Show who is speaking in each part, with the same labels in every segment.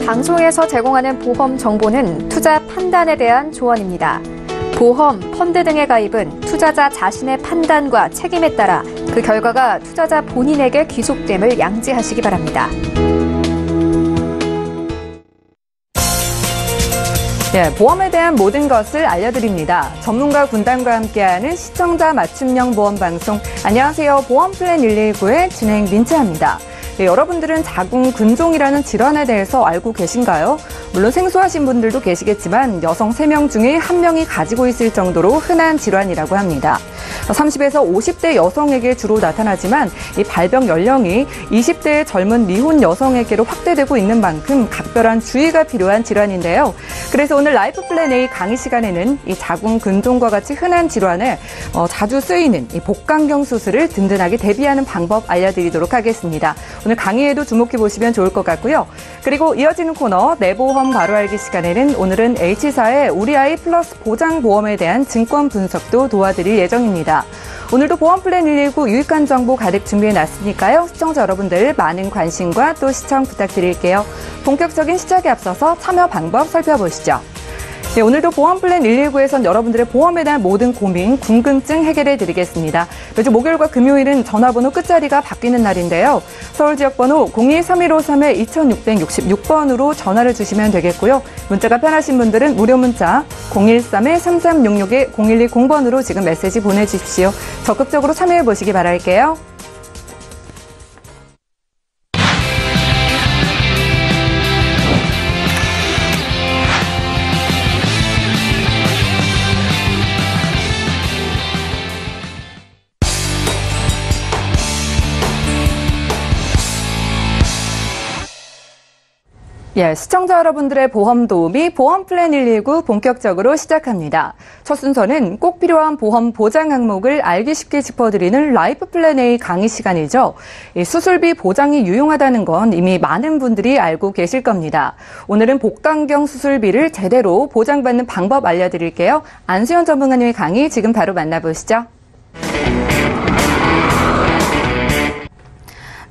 Speaker 1: 방송에서 제공하는 보험 정보는 투자 판단에 대한 조언입니다. 보험, 펀드 등의 가입은 투자자 자신의 판단과 책임에 따라 그 결과가 투자자 본인에게 귀속됨을 양지하시기 바랍니다.
Speaker 2: 보험에 대한 모든 것을 알려드립니다. 전문가 군단과 함께하는 시청자 맞춤형 보험 방송. 안녕하세요. 보험플랜 119의 진행 민채합니다. 여러분들은 자궁근종이라는 질환에 대해서 알고 계신가요? 물론 생소하신 분들도 계시겠지만 여성 3명 중에 1명이 가지고 있을 정도로 흔한 질환이라고 합니다. 30에서 50대 여성에게 주로 나타나지만 이 발병 연령이 20대의 젊은 미혼 여성에게로 확대되고 있는 만큼 각별한 주의가 필요한 질환인데요. 그래서 오늘 라이프 플랜 A 강의 시간에는 이 자궁근종과 같이 흔한 질환에 자주 쓰이는 이 복강경 수술을 든든하게 대비하는 방법 알려드리도록 하겠습니다. 오늘 강의에도 주목해 보시면 좋을 것 같고요. 그리고 이어지는 코너 내보험 바로 알기 시간에는 오늘은 H사의 우리 아이 플러스 보장보험에 대한 증권 분석도 도와드릴 예정입니다. 오늘도 보험플랜 119 유익한 정보 가득 준비해놨으니까요. 시청자 여러분들 많은 관심과 또 시청 부탁드릴게요. 본격적인 시작에 앞서서 참여 방법 살펴보시죠. 네, 오늘도 보험플랜 119에선 여러분들의 보험에 대한 모든 고민, 궁금증 해결해 드리겠습니다. 매주 목요일과 금요일은 전화번호 끝자리가 바뀌는 날인데요. 서울 지역번호 02-3153-2666번으로 전화를 주시면 되겠고요. 문자가 편하신 분들은 무료 문자 013-3366-0110번으로 지금 메시지 보내주십시오. 적극적으로 참여해 보시기 바랄게요. 시청자 여러분들의 보험 도우미 보험플랜 119 본격적으로 시작합니다. 첫 순서는 꼭 필요한 보험 보장 항목을 알기 쉽게 짚어드리는 라이프 플랜 A 강의 시간이죠. 수술비 보장이 유용하다는 건 이미 많은 분들이 알고 계실 겁니다. 오늘은 복강경 수술비를 제대로 보장받는 방법 알려드릴게요. 안수연 전문가님의 강의 지금 바로 만나보시죠.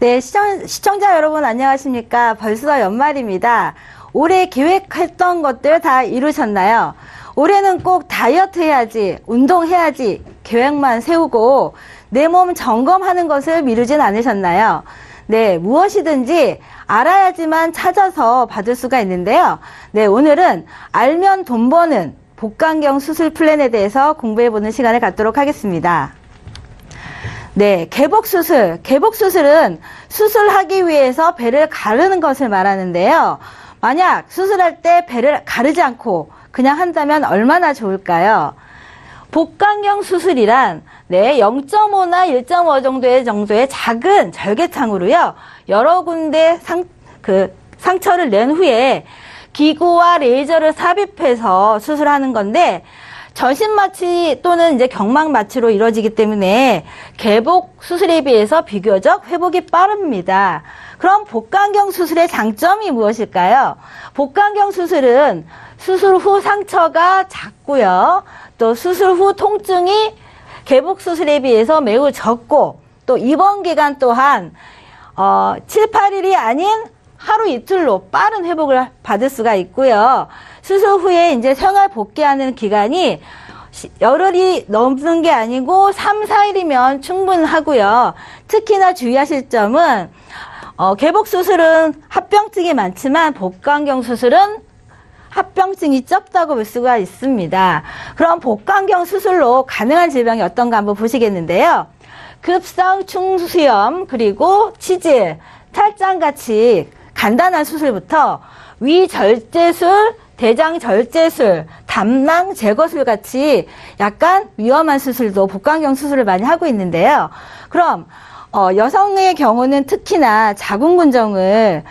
Speaker 3: 네, 시청자 여러분 안녕하십니까? 벌써 연말입니다. 올해 계획했던 것들 다 이루셨나요? 올해는 꼭 다이어트 해야지, 운동해야지 계획만 세우고 내 몸 점검하는 것을 미루진 않으셨나요? 네, 무엇이든지 알아야지만 찾아서 받을 수가 있는데요. 네, 오늘은 알면 돈 버는 복강경 수술 플랜에 대해서 공부해보는 시간을 갖도록 하겠습니다. 네, 개복수술. 개복수술은 수술하기 위해서 배를 가르는 것을 말하는데요. 만약 수술할 때 배를 가르지 않고 그냥 한다면 얼마나 좋을까요? 복강경 수술이란 0.5나 1.5 정도의 작은 절개창으로요. 여러 군데 상처를 낸 후에 기구와 레이저를 삽입해서 수술하는 건데 전신 마취 또는 이제 경막 마취로 이루어지기 때문에 개복 수술에 비해서 비교적 회복이 빠릅니다. 그럼 복강경 수술의 장점이 무엇일까요? 복강경 수술은 수술 후 상처가 작고요. 또 수술 후 통증이 개복 수술에 비해서 매우 적고 또 입원 기간 또한 7, 8일이 아닌 하루 이틀로 빠른 회복을 받을 수가 있고요. 수술 후에 이제 생활 복귀하는 기간이 열흘이 넘는 게 아니고 3, 4일이면 충분하고요. 특히나 주의하실 점은 개복 수술은 합병증이 많지만 복강경 수술은 합병증이 적다고 볼 수가 있습니다. 그럼 복강경 수술로 가능한 질병이 어떤가 한번 보시겠는데요. 급성 충수염 그리고 치질, 탈장같이 간단한 수술부터 위절제술, 대장절제술, 담낭 제거술 같이 약간 위험한 수술도 복강경 수술을 많이 하고 있는데요. 그럼 여성의 경우는 특히나 자궁근종을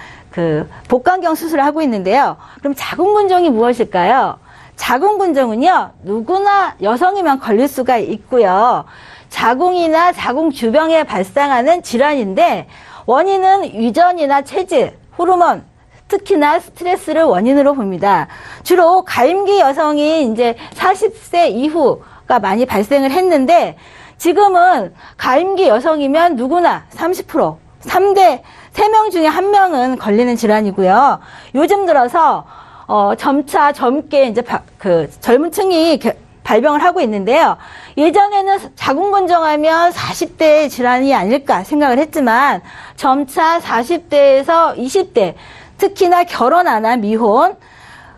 Speaker 3: 복강경 수술을 하고 있는데요. 그럼 자궁근종이 무엇일까요? 자궁근종은요, 누구나 여성이면 걸릴 수가 있고요. 자궁이나 자궁 주변에 발생하는 질환인데 원인은 유전이나 체질, 호르몬, 특히나 스트레스를 원인으로 봅니다. 주로 가임기 여성이 이제 40세 이후가 많이 발생을 했는데 지금은 가임기 여성이면 누구나 30% 3대 3명 중에 1명은 걸리는 질환이고요. 요즘 들어서 점차 젊게 이제 젊은 층이 발병을 하고 있는데요. 예전에는 자궁근종하면 40대 질환이 아닐까 생각을 했지만 점차 40대에서 20대, 특히나 결혼 안 한 미혼,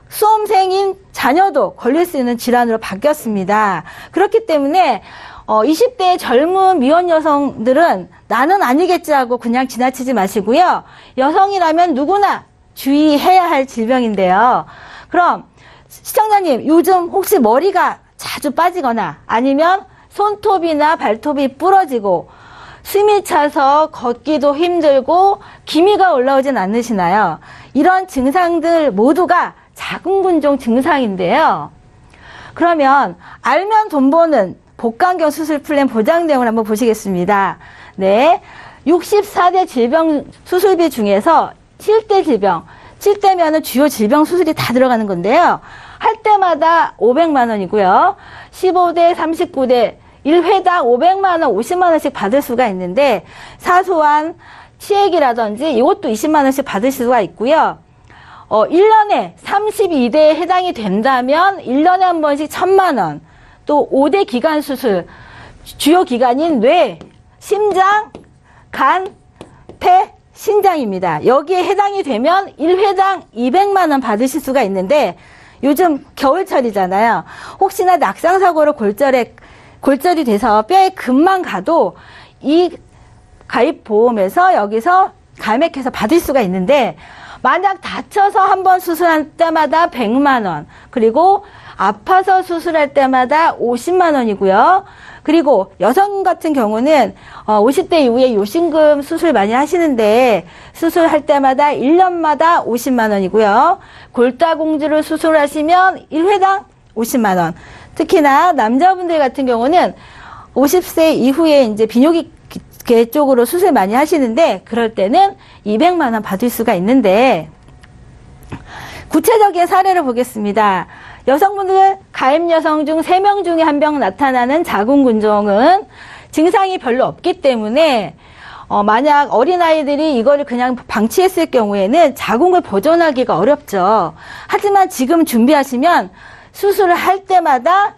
Speaker 3: 수험생인 자녀도 걸릴 수 있는 질환으로 바뀌었습니다. 그렇기 때문에 20대의 젊은 미혼 여성들은 나는 아니겠지 하고 그냥 지나치지 마시고요. 여성이라면 누구나 주의해야 할 질병인데요. 그럼 시청자님, 요즘 혹시 머리가 자주 빠지거나 아니면 손톱이나 발톱이 부러지고 숨이 차서 걷기도 힘들고 기미가 올라오진 않으시나요? 이런 증상들 모두가 자궁근종 증상인데요. 그러면 알면 돈 버는 복강경 수술 플랜 보장 내용을 한번 보시겠습니다. 네, 64대 질병 수술비 중에서 7대 질병, 7대면은 주요 질병 수술이 다 들어가는 건데요. 할 때마다 500만 원이고요. 15대, 39대, 1회당 500만 원, 50만 원씩 받을 수가 있는데 사소한 치액이라든지 이것도 20만 원씩 받으실 수가 있고요. 1년에 32대에 해당이 된다면 1년에 한 번씩 1000만 원, 또 5대 기관 수술, 주요 기관인 뇌, 심장, 간, 폐, 신장입니다. 여기에 해당이 되면 1회당 200만 원 받으실 수가 있는데 요즘 겨울철이잖아요. 혹시나 낙상사고로 골절이 돼서 뼈에 금만 가도 이 가입보험에서 여기서 감액해서 받을 수가 있는데 만약 다쳐서 한번 수술할 때마다 100만 원, 그리고 아파서 수술할 때마다 50만 원이고요. 그리고 여성 같은 경우는 50대 이후에 요신금 수술 많이 하시는데 수술할 때마다 1년마다 50만 원이고요. 골다공증을 수술하시면 1회당 50만 원. 특히나 남자분들 같은 경우는 50세 이후에 이제 비뇨기계 쪽으로 수술 많이 하시는데 그럴 때는 200만 원 받을 수가 있는데 구체적인 사례를 보겠습니다. 여성분들 가입 여성 중 3명 중에 1명 나타나는 자궁근종은 증상이 별로 없기 때문에 만약 어린아이들이 이거를 그냥 방치했을 경우에는 자궁을 보존하기가 어렵죠. 하지만 지금 준비하시면 수술을 할 때마다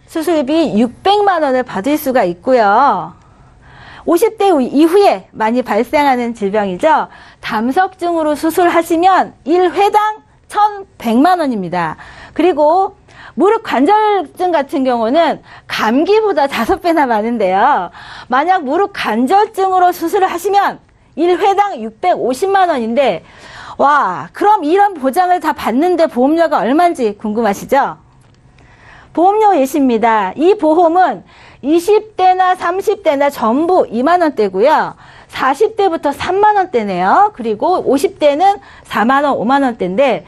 Speaker 3: 수술비 600만 원을 받을 수가 있고요. 50대 이후에 많이 발생하는 질병이죠. 담석증으로 수술하시면 1회당 1,100만 원입니다. 그리고 무릎 관절증 같은 경우는 감기보다 5배나 많은데요. 만약 무릎 관절증으로 수술을 하시면 1회당 650만 원인데 와, 그럼 이런 보장을 다 받는데 보험료가 얼마인지 궁금하시죠? 보험료 예시입니다. 이 보험은 20대나 30대나 전부 2만 원대고요. 40대부터 3만 원대네요. 그리고 50대는 4만 원, 5만 원대인데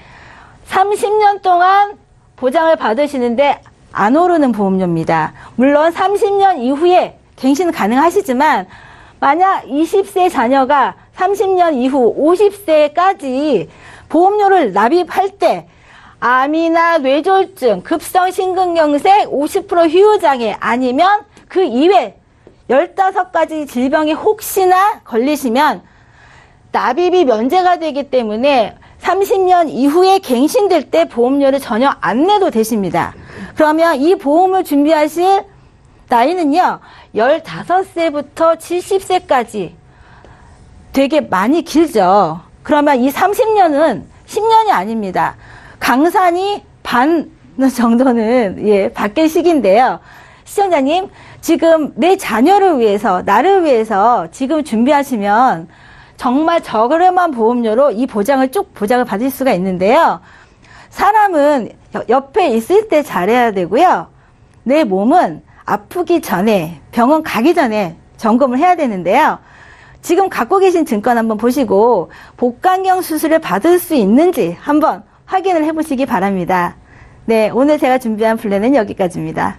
Speaker 3: 30년 동안 보장을 받으시는데 안 오르는 보험료입니다. 물론 30년 이후에 갱신 가능하시지만 만약 20세 자녀가 30년 이후 50세까지 보험료를 납입할 때 암이나 뇌졸중, 급성심근경색, 50% 휴유장애 아니면 그 이외 15가지 질병에 혹시나 걸리시면 납입이 면제가 되기 때문에 30년 이후에 갱신될 때 보험료를 전혀 안 내도 되십니다. 그러면 이 보험을 준비하실 나이는요, 15세부터 70세까지 되게 많이 길죠. 그러면 이 30년은 10년이 아닙니다. 강산이 반 정도는 받길 시기인데요. 시청자님, 지금 내 자녀를 위해서, 나를 위해서 지금 준비하시면 정말 저렴한 보험료로 이 보장을 받을 수가 있는데요. 사람은 옆에 있을 때 잘해야 되고요. 내 몸은 아프기 전에, 병원 가기 전에 점검을 해야 되는데요. 지금 갖고 계신 증권 한번 보시고 복강경 수술을 받을 수 있는지 한번 확인을 해보시기 바랍니다. 네, 오늘 제가 준비한 플랜은 여기까지입니다.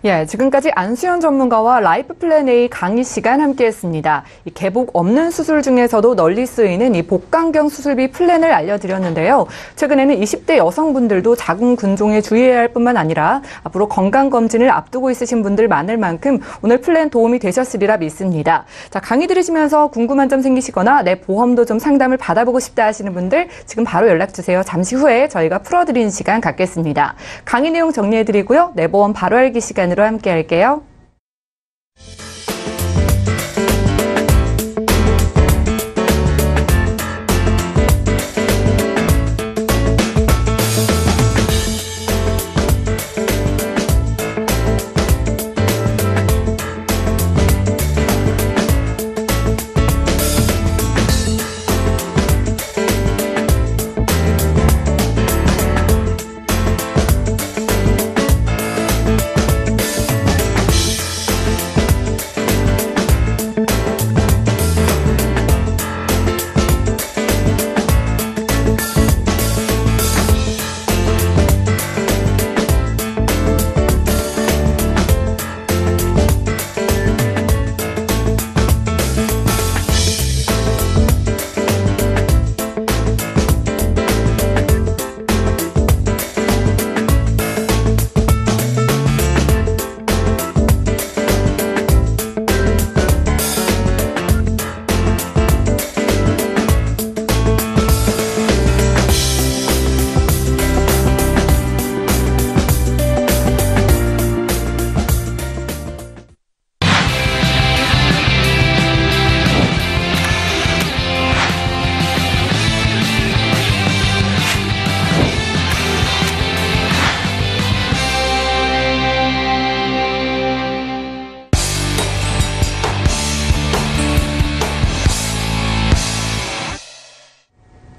Speaker 2: 예, 지금까지 안수연 전문가와 라이프 플랜 A 강의 시간 함께했습니다. 이 개복 없는 수술 중에서도 널리 쓰이는 이 복강경 수술비 플랜을 알려드렸는데요. 최근에는 20대 여성분들도 자궁 근종에 주의해야 할 뿐만 아니라 앞으로 건강검진을 앞두고 있으신 분들 많을 만큼 오늘 플랜 도움이 되셨으리라 믿습니다. 자, 강의 들으시면서 궁금한 점 생기시거나 내 보험도 좀 상담을 받아보고 싶다 하시는 분들 지금 바로 연락주세요. 잠시 후에 저희가 풀어드리는 시간 갖겠습니다. 강의 내용 정리해드리고요. 내 보험 바로 알기 시간으로 함께 할게요.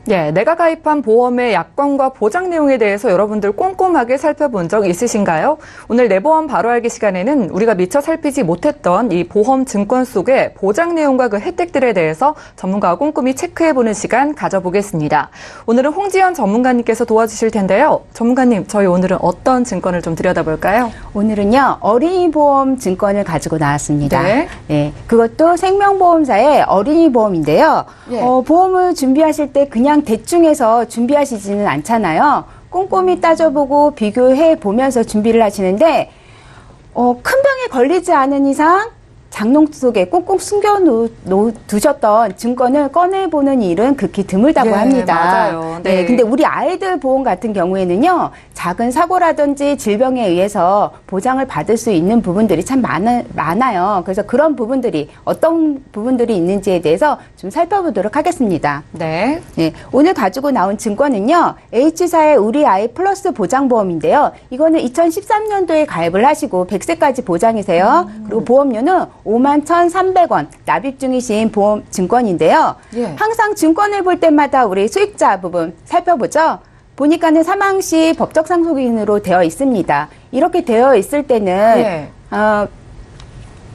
Speaker 2: 예, 내가 가입한 보험의 약관과 보장 내용에 대해서 여러분들 꼼꼼하게 살펴본 적 있으신가요? 오늘 내 보험 바로 알기 시간에는 우리가 미처 살피지 못했던 이 보험 증권 속의 보장 내용과 그 혜택들에 대해서 전문가와 꼼꼼히 체크해보는 시간 가져보겠습니다. 오늘은 홍지연 전문가님께서 도와주실 텐데요. 전문가님, 저희 오늘은 어떤 증권을 좀 들여다볼까요?
Speaker 4: 오늘은요, 어린이 보험 증권을 가지고 나왔습니다.
Speaker 2: 네.
Speaker 4: 네, 그것도 생명보험사의 어린이 보험인데요.
Speaker 2: 예.
Speaker 4: 보험을 준비하실 때 그냥 대충 해서 준비하시지는 않잖아요. 꼼꼼히 따져보고 비교해 보면서 준비를 하시는데, 큰 병에 걸리지 않은 이상 장롱 속에 꽁꽁 숨겨두셨던 증권을 꺼내보는 일은 극히 드물다고
Speaker 2: 예,
Speaker 4: 합니다.
Speaker 2: 맞아요. 네.
Speaker 4: 근데 우리 아이들 보험 같은 경우에는요, 작은 사고라든지 질병에 의해서 보장을 받을 수 있는 부분들이 참 많아요. 그래서 그런 부분들이 어떤 부분들이 있는지에 대해서 좀 살펴보도록 하겠습니다.
Speaker 2: 네.
Speaker 4: 네, 오늘 가지고 나온 증권은요, H사의 우리 아이 플러스 보장보험인데요. 이거는 2013년도에 가입을 하시고 100세까지 보장이세요. 그리고 보험료는 51,300원 납입 중이신 보험 증권인데요.
Speaker 2: 예.
Speaker 4: 항상 증권을 볼 때마다 우리 수익자 부분 살펴보죠. 보니까는 사망 시 법적 상속인으로 되어 있습니다. 이렇게 되어 있을 때는
Speaker 2: 예.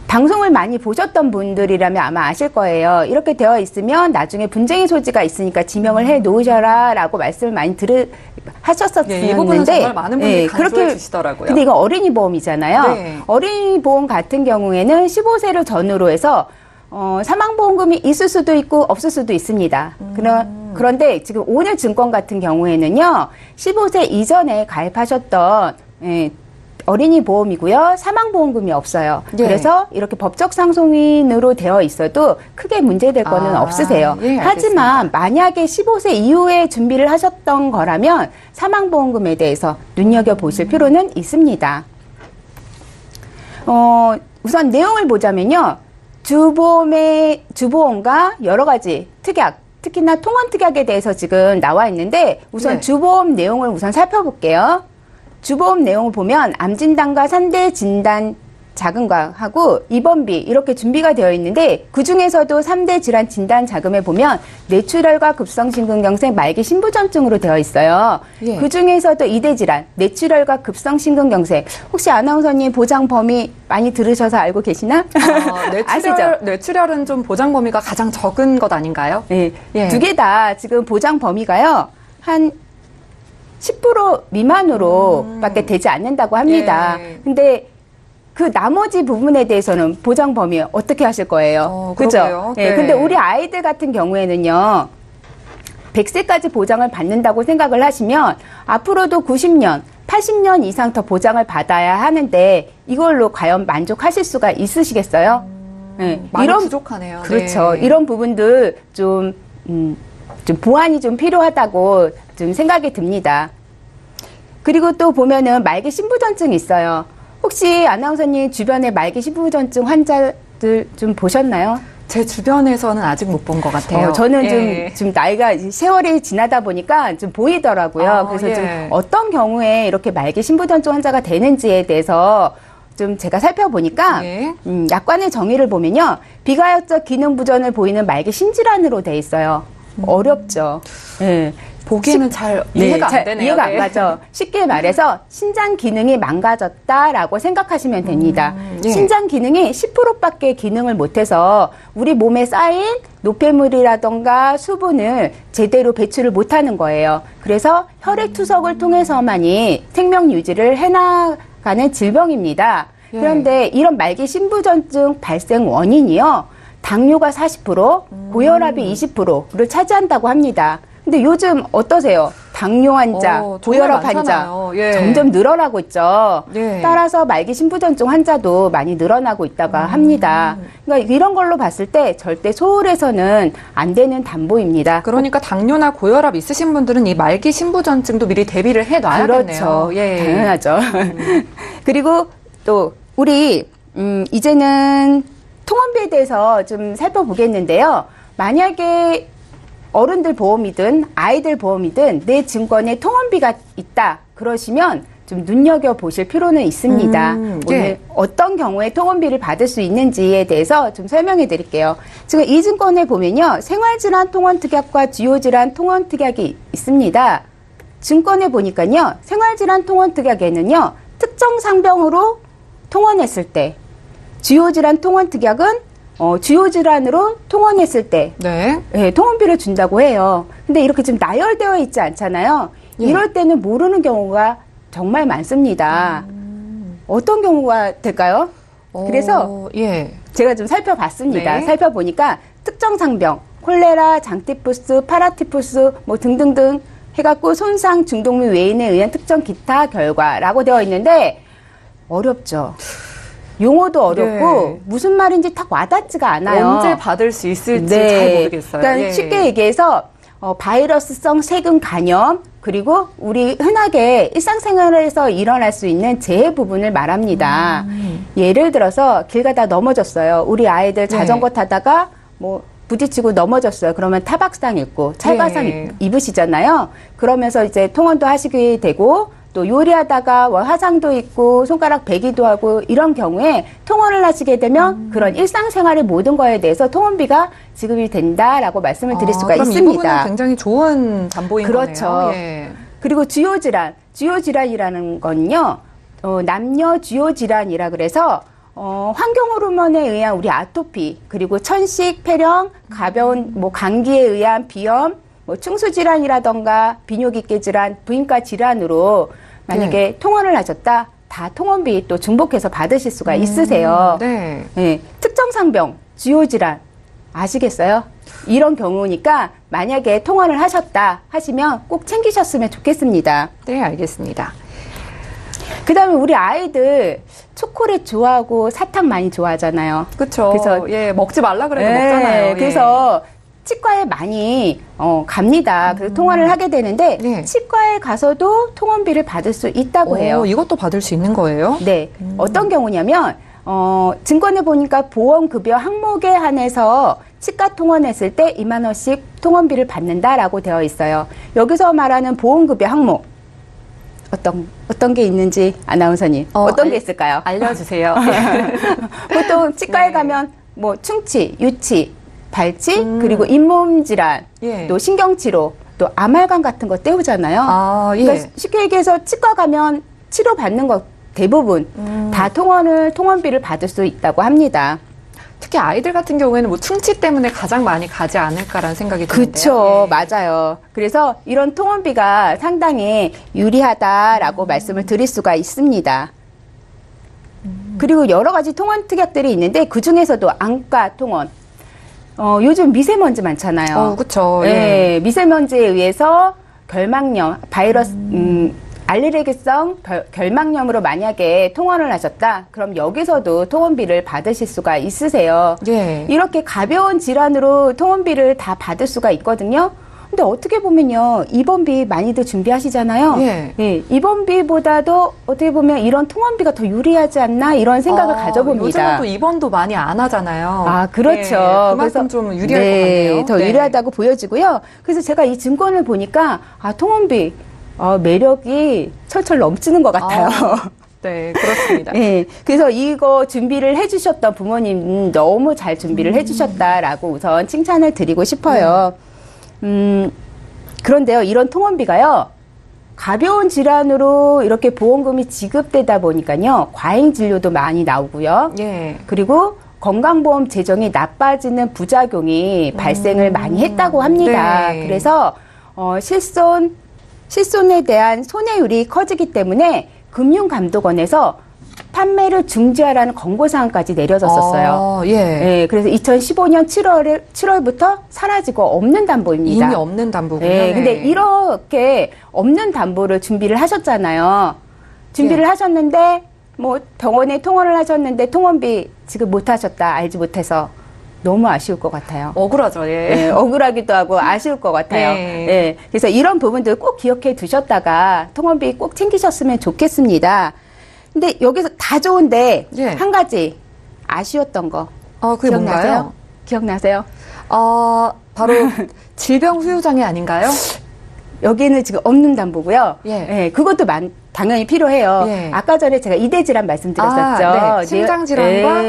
Speaker 4: 방송을 많이 보셨던 분들이라면 아마 아실 거예요. 이렇게 되어 있으면 나중에 분쟁의 소지가 있으니까 지명을 해 놓으셔라 라고 말씀을 많이 하셨었는데,
Speaker 2: 예, 이 부분은 정말 많은 분들이 강조해 주시더라고요.
Speaker 4: 근데 이건 어린이 보험이잖아요.
Speaker 2: 네.
Speaker 4: 어린이 보험 같은 경우에는 15세를 전후로 해서 사망보험금이 있을 수도 있고 없을 수도 있습니다. 그런데 지금 오늘 증권 같은 경우에는요, 15세 이전에 가입하셨던 어린이 보험이고요. 사망보험금이 없어요.
Speaker 2: 예.
Speaker 4: 그래서 이렇게 법적 상속인으로 되어 있어도 크게 문제될 거는 없으세요.
Speaker 2: 예,
Speaker 4: 하지만 만약에 15세 이후에 준비를 하셨던 거라면 사망보험금에 대해서 눈여겨보실 필요는 있습니다. 우선 내용을 보자면요. 주보험과 여러 가지 특약, 특히나 통원특약에 대해서 지금 나와 있는데 우선
Speaker 2: 네.
Speaker 4: 주보험 내용을 우선 살펴볼게요. 주보험 내용을 보면 암진단과 산대 진단 자금과하고 입원비 이렇게 준비가 되어 있는데 그중에서도 3대 질환 진단 자금에 보면 뇌출혈과 급성심근경색 말기 신부전증으로 되어 있어요.
Speaker 2: 예.
Speaker 4: 그중에서도 2대 질환 뇌출혈과 급성심근경색 혹시 아나운서님 보장 범위 많이 들으셔서 알고 계시나? 아시죠?
Speaker 2: 뇌출혈은 좀 보장 범위가 가장 적은 것 아닌가요?
Speaker 4: 네.
Speaker 2: 예.
Speaker 4: 두 개 다 지금 보장 범위가요. 한 10% 미만으로 밖에 되지 않는다고 합니다.
Speaker 2: 예.
Speaker 4: 근데 그 나머지 부분에 대해서는 보장 범위 어떻게 하실 거예요?
Speaker 2: 그러게요.
Speaker 4: 그죠? 네.
Speaker 2: 네.
Speaker 4: 근데 우리 아이들 같은 경우에는요. 100세까지 보장을 받는다고 생각을 하시면 앞으로도 90년, 80년 이상 더 보장을 받아야 하는데 이걸로 과연 만족하실 수가 있으시겠어요? 네.
Speaker 2: 많이 부족하네요.
Speaker 4: 그렇죠.
Speaker 2: 네.
Speaker 4: 이런 부분들 좀 보완이 좀 필요하다고 좀 생각이 듭니다. 그리고 또 보면은 말기 신부전증이 있어요. 혹시 아나운서님 주변에 말기 신부전증 환자들 좀 보셨나요?
Speaker 2: 제 주변에서는 아직 못 본 것 같아요.
Speaker 4: 저는
Speaker 2: 예.
Speaker 4: 좀 나이가 세월이 지나다 보니까 좀 보이더라고요. 그래서
Speaker 2: 예.
Speaker 4: 좀 어떤 경우에 이렇게 말기 신부전증 환자가 되는지에 대해서 좀 제가 살펴보니까
Speaker 2: 예.
Speaker 4: 약관의 정의를 보면요. 비가역적 기능 부전을 보이는 말기 신질환으로 돼 있어요. 어렵죠. 예.
Speaker 2: 보기에는 잘 이해가 안 되네요.
Speaker 4: 이해가
Speaker 2: 네.
Speaker 4: 안 가죠. 쉽게 말해서 신장 기능이 망가졌다라고 생각하시면 됩니다.
Speaker 2: 예.
Speaker 4: 신장 기능이 10%밖에 기능을 못해서 우리 몸에 쌓인 노폐물이라던가 수분을 제대로 배출을 못하는 거예요. 그래서 혈액 투석을 통해서만이 생명 유지를 해나가는 질병입니다.
Speaker 2: 예.
Speaker 4: 그런데 이런 말기 신부전증 발생 원인이요. 당뇨가 40%, 고혈압이 20%를 차지한다고 합니다. 근데 요즘 어떠세요? 당뇨 환자,
Speaker 2: 정말
Speaker 4: 고혈압 환자
Speaker 2: 많잖아요. 예.
Speaker 4: 점점 늘어나고 있죠.
Speaker 2: 예.
Speaker 4: 따라서 말기 신부전증 환자도 많이 늘어나고 있다고 합니다. 그러니까 이런 걸로 봤을 때 절대 소홀해서는 안 되는 담보입니다.
Speaker 2: 그러니까 당뇨나 고혈압 있으신 분들은 이 말기 신부전증도 미리 대비를 해놔야겠네요.
Speaker 4: 그렇죠.
Speaker 2: 예.
Speaker 4: 당연하죠. 그리고 또 우리 이제는 통원비에 대해서 좀 살펴보겠는데요. 만약에 어른들 보험이든 아이들 보험이든 내 증권에 통원비가 있다 그러시면 좀 눈여겨보실 필요는 있습니다. 오늘
Speaker 2: 예.
Speaker 4: 어떤 경우에 통원비를 받을 수 있는지에 대해서 좀 설명해 드릴게요. 지금 이 증권에 보면요. 생활질환 통원특약과 주요질환 통원특약이 있습니다. 증권에 보니까요. 생활질환 통원특약에는요. 특정 상병으로 통원했을 때 주요질환 통원특약은 주요질환으로 통원했을 때
Speaker 2: 네.
Speaker 4: 예, 통원비를 준다고 해요. 근데 이렇게 지금 나열되어 있지 않잖아요.
Speaker 2: 예.
Speaker 4: 이럴 때는 모르는 경우가 정말 많습니다. 어떤 경우가 될까요? 그래서
Speaker 2: 예.
Speaker 4: 제가 좀 살펴봤습니다.
Speaker 2: 네.
Speaker 4: 살펴보니까 특정 상병, 콜레라, 장티푸스, 파라티푸스 뭐 등등등 해갖고 손상, 중독 및 외인에 의한 특정 기타 결과라고 되어 있는데 어렵죠. 용어도 어렵고
Speaker 2: 네.
Speaker 4: 무슨 말인지 딱 와닿지가 않아요.
Speaker 2: 언제 받을 수 있을지 잘 모르겠어요.
Speaker 4: 그러니까
Speaker 2: 예.
Speaker 4: 쉽게 얘기해서 바이러스성 세균 감염 그리고 우리 흔하게 일상생활에서 일어날 수 있는 재해 부분을 말합니다. 예를 들어서 길 가다 넘어졌어요. 우리 아이들 자전거 타다가 뭐 부딪히고 넘어졌어요. 그러면 타박상 입고 찰과상
Speaker 2: 네.
Speaker 4: 입으시잖아요. 그러면서 이제 통원도 하시게 되고 또 요리하다가 화상도 있고 손가락 베기도 하고 이런 경우에 통원을 하시게 되면 그런 일상생활의 모든 거에 대해서 통원비가 지급이 된다라고 말씀을 드릴 수가
Speaker 2: 그럼
Speaker 4: 있습니다.
Speaker 2: 이 부분은 굉장히 좋은 담보인
Speaker 4: 그렇죠.
Speaker 2: 거네요. 예.
Speaker 4: 그리고 주요질환이라는 건요, 남녀 주요질환이라 그래서 환경 호르몬에 의한 우리 아토피, 그리고 천식, 폐렴, 가벼운 뭐 감기에 의한 비염, 뭐 충수질환이라던가 비뇨기계 질환, 부인과 질환으로 만약에 통원을 하셨다, 다 통원비 또 중복해서 받으실 수가 있으세요.
Speaker 2: 네.
Speaker 4: 네, 특정 상병, 주요질환 아시겠어요? 이런 경우니까 만약에 통원을 하셨다 하시면 꼭 챙기셨으면 좋겠습니다.
Speaker 2: 네, 알겠습니다.
Speaker 4: 그 다음에 우리 아이들 초콜릿 좋아하고 사탕 많이 좋아하잖아요.
Speaker 2: 그렇죠.
Speaker 4: 그래서
Speaker 2: 예, 먹지 말라 그래도
Speaker 4: 네,
Speaker 2: 먹잖아요. 예.
Speaker 4: 그래서 치과에 많이 갑니다. 그래서 통원을 하게 되는데
Speaker 2: 네.
Speaker 4: 치과에 가서도 통원비를 받을 수 있다고 해요.
Speaker 2: 이것도 받을 수 있는 거예요?
Speaker 4: 네. 어떤 경우냐면 증권에 보니까 보험급여 항목에 한해서 치과 통원했을 때 2만 원씩 통원비를 받는다라고 되어 있어요. 여기서 말하는 보험급여 항목 어떤 게 있는지 아나운서님 어떤 게 있을까요?
Speaker 2: 알려주세요.
Speaker 4: 보통 치과에
Speaker 2: 네.
Speaker 4: 가면 뭐 충치, 유치, 발치 그리고 잇몸 질환,
Speaker 2: 예.
Speaker 4: 또 신경치료, 또 아말감 같은 거 때우잖아요.
Speaker 2: 아, 예.
Speaker 4: 그러니까 쉽게 얘기해서 치과 가면 치료 받는 거 대부분 다 통원비를 받을 수 있다고 합니다.
Speaker 2: 특히 아이들 같은 경우에는 뭐 충치 때문에 가장 많이 가지 않을까라는 생각이 드는데요.
Speaker 4: 그렇죠.
Speaker 2: 예.
Speaker 4: 맞아요. 그래서 이런 통원비가 상당히 유리하다라고 말씀을 드릴 수가 있습니다. 그리고 여러 가지 통원 특약들이 있는데 그 중에서도 안과 통원. 요즘 미세먼지 많잖아요.
Speaker 2: 그렇죠.
Speaker 4: 예, 미세먼지에 의해서 결막염, 바이러스, 알레르기성 결막염으로 만약에 통원을 하셨다, 그럼 여기서도 통원비를 받으실 수가 있으세요.
Speaker 2: 예.
Speaker 4: 이렇게 가벼운 질환으로 통원비를 다 받을 수가 있거든요. 근데 어떻게 보면요, 입원비 많이들 준비하시잖아요.
Speaker 2: 예.
Speaker 4: 예, 입원비보다도 어떻게 보면 이런 통원비가 더 유리하지 않나 이런 생각을 가져봅니다.
Speaker 2: 요즘은 또 입원도 많이 안 하잖아요.
Speaker 4: 아, 그렇죠.
Speaker 2: 예, 그만큼 좀 유리할 것 같네요.
Speaker 4: 더 유리하다고 보여지고요. 그래서 제가 이 증권을 보니까 통원비 매력이 철철 넘치는 것 같아요.
Speaker 2: 네, 그렇습니다.
Speaker 4: 네, 그래서 이거 준비를 해주셨던 부모님 너무 잘 준비를 해주셨다라고 우선 칭찬을 드리고 싶어요. 그런데요, 이런 통원비가요, 가벼운 질환으로 이렇게 보험금이 지급되다 보니까요, 과잉 진료도 많이 나오고요.
Speaker 2: 예.
Speaker 4: 그리고 건강보험 재정이 나빠지는 부작용이 발생을 많이 했다고 합니다.
Speaker 2: 네.
Speaker 4: 그래서 실손에 대한 손해율이 커지기 때문에 금융감독원에서 판매를 중지하라는 권고사항까지 내려졌었어요.
Speaker 2: 예.
Speaker 4: 네, 그래서 2015년 7월부터 사라지고 없는 담보입니다.
Speaker 2: 이미 없는 담보군요.
Speaker 4: 네, 근데 이렇게 없는 담보를 준비를 하셨잖아요. 준비를 하셨는데, 뭐 병원에 통원을 하셨는데 통원비 지급 못 하셨다, 알지 못해서 너무 아쉬울 것 같아요.
Speaker 2: 억울하죠. 예.
Speaker 4: 네, 억울하기도 하고 아쉬울 것 같아요.
Speaker 2: 네.
Speaker 4: 네, 그래서 이런 부분들 꼭 기억해 두셨다가 통원비 꼭 챙기셨으면 좋겠습니다. 근데 여기서 다 좋은데
Speaker 2: 예.
Speaker 4: 한 가지 아쉬웠던 거
Speaker 2: 그게 뭔가요?
Speaker 4: 기억나세요?
Speaker 2: 바로 질병 후유장애 아닌가요?
Speaker 4: 여기는 지금 없는 담보고요.
Speaker 2: 예.
Speaker 4: 그것도 당연히 필요해요.
Speaker 2: 예.
Speaker 4: 아까 전에 제가 이대질환 말씀드렸었죠.
Speaker 2: 네. 심장질환과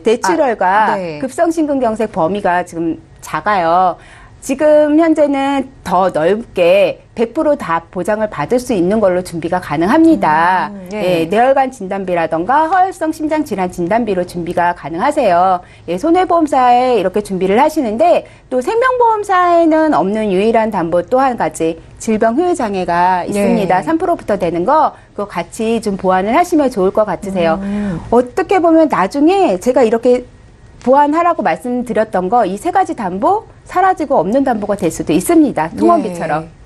Speaker 4: 뇌출혈과
Speaker 2: 네.
Speaker 4: 급성심근경색 범위가 지금 작아요. 지금 현재는 더 넓게 100% 다 보장을 받을 수 있는 걸로 준비가 가능합니다.
Speaker 2: 예.
Speaker 4: 뇌혈관 진단비라던가 허혈성 심장질환 진단비로 준비가 가능하세요. 손해보험사에 이렇게 준비를 하시는데, 또 생명보험사에는 없는 유일한 담보 또 한 가지 질병 후유장애가 있습니다. 3%부터 되는 거, 그거 같이 좀 보완을 하시면 좋을 것 같으세요. 어떻게 보면 나중에 제가 이렇게 보완하라고 말씀드렸던 거, 이 세 가지 담보 사라지고 없는 담보가 될 수도 있습니다. 통원비처럼.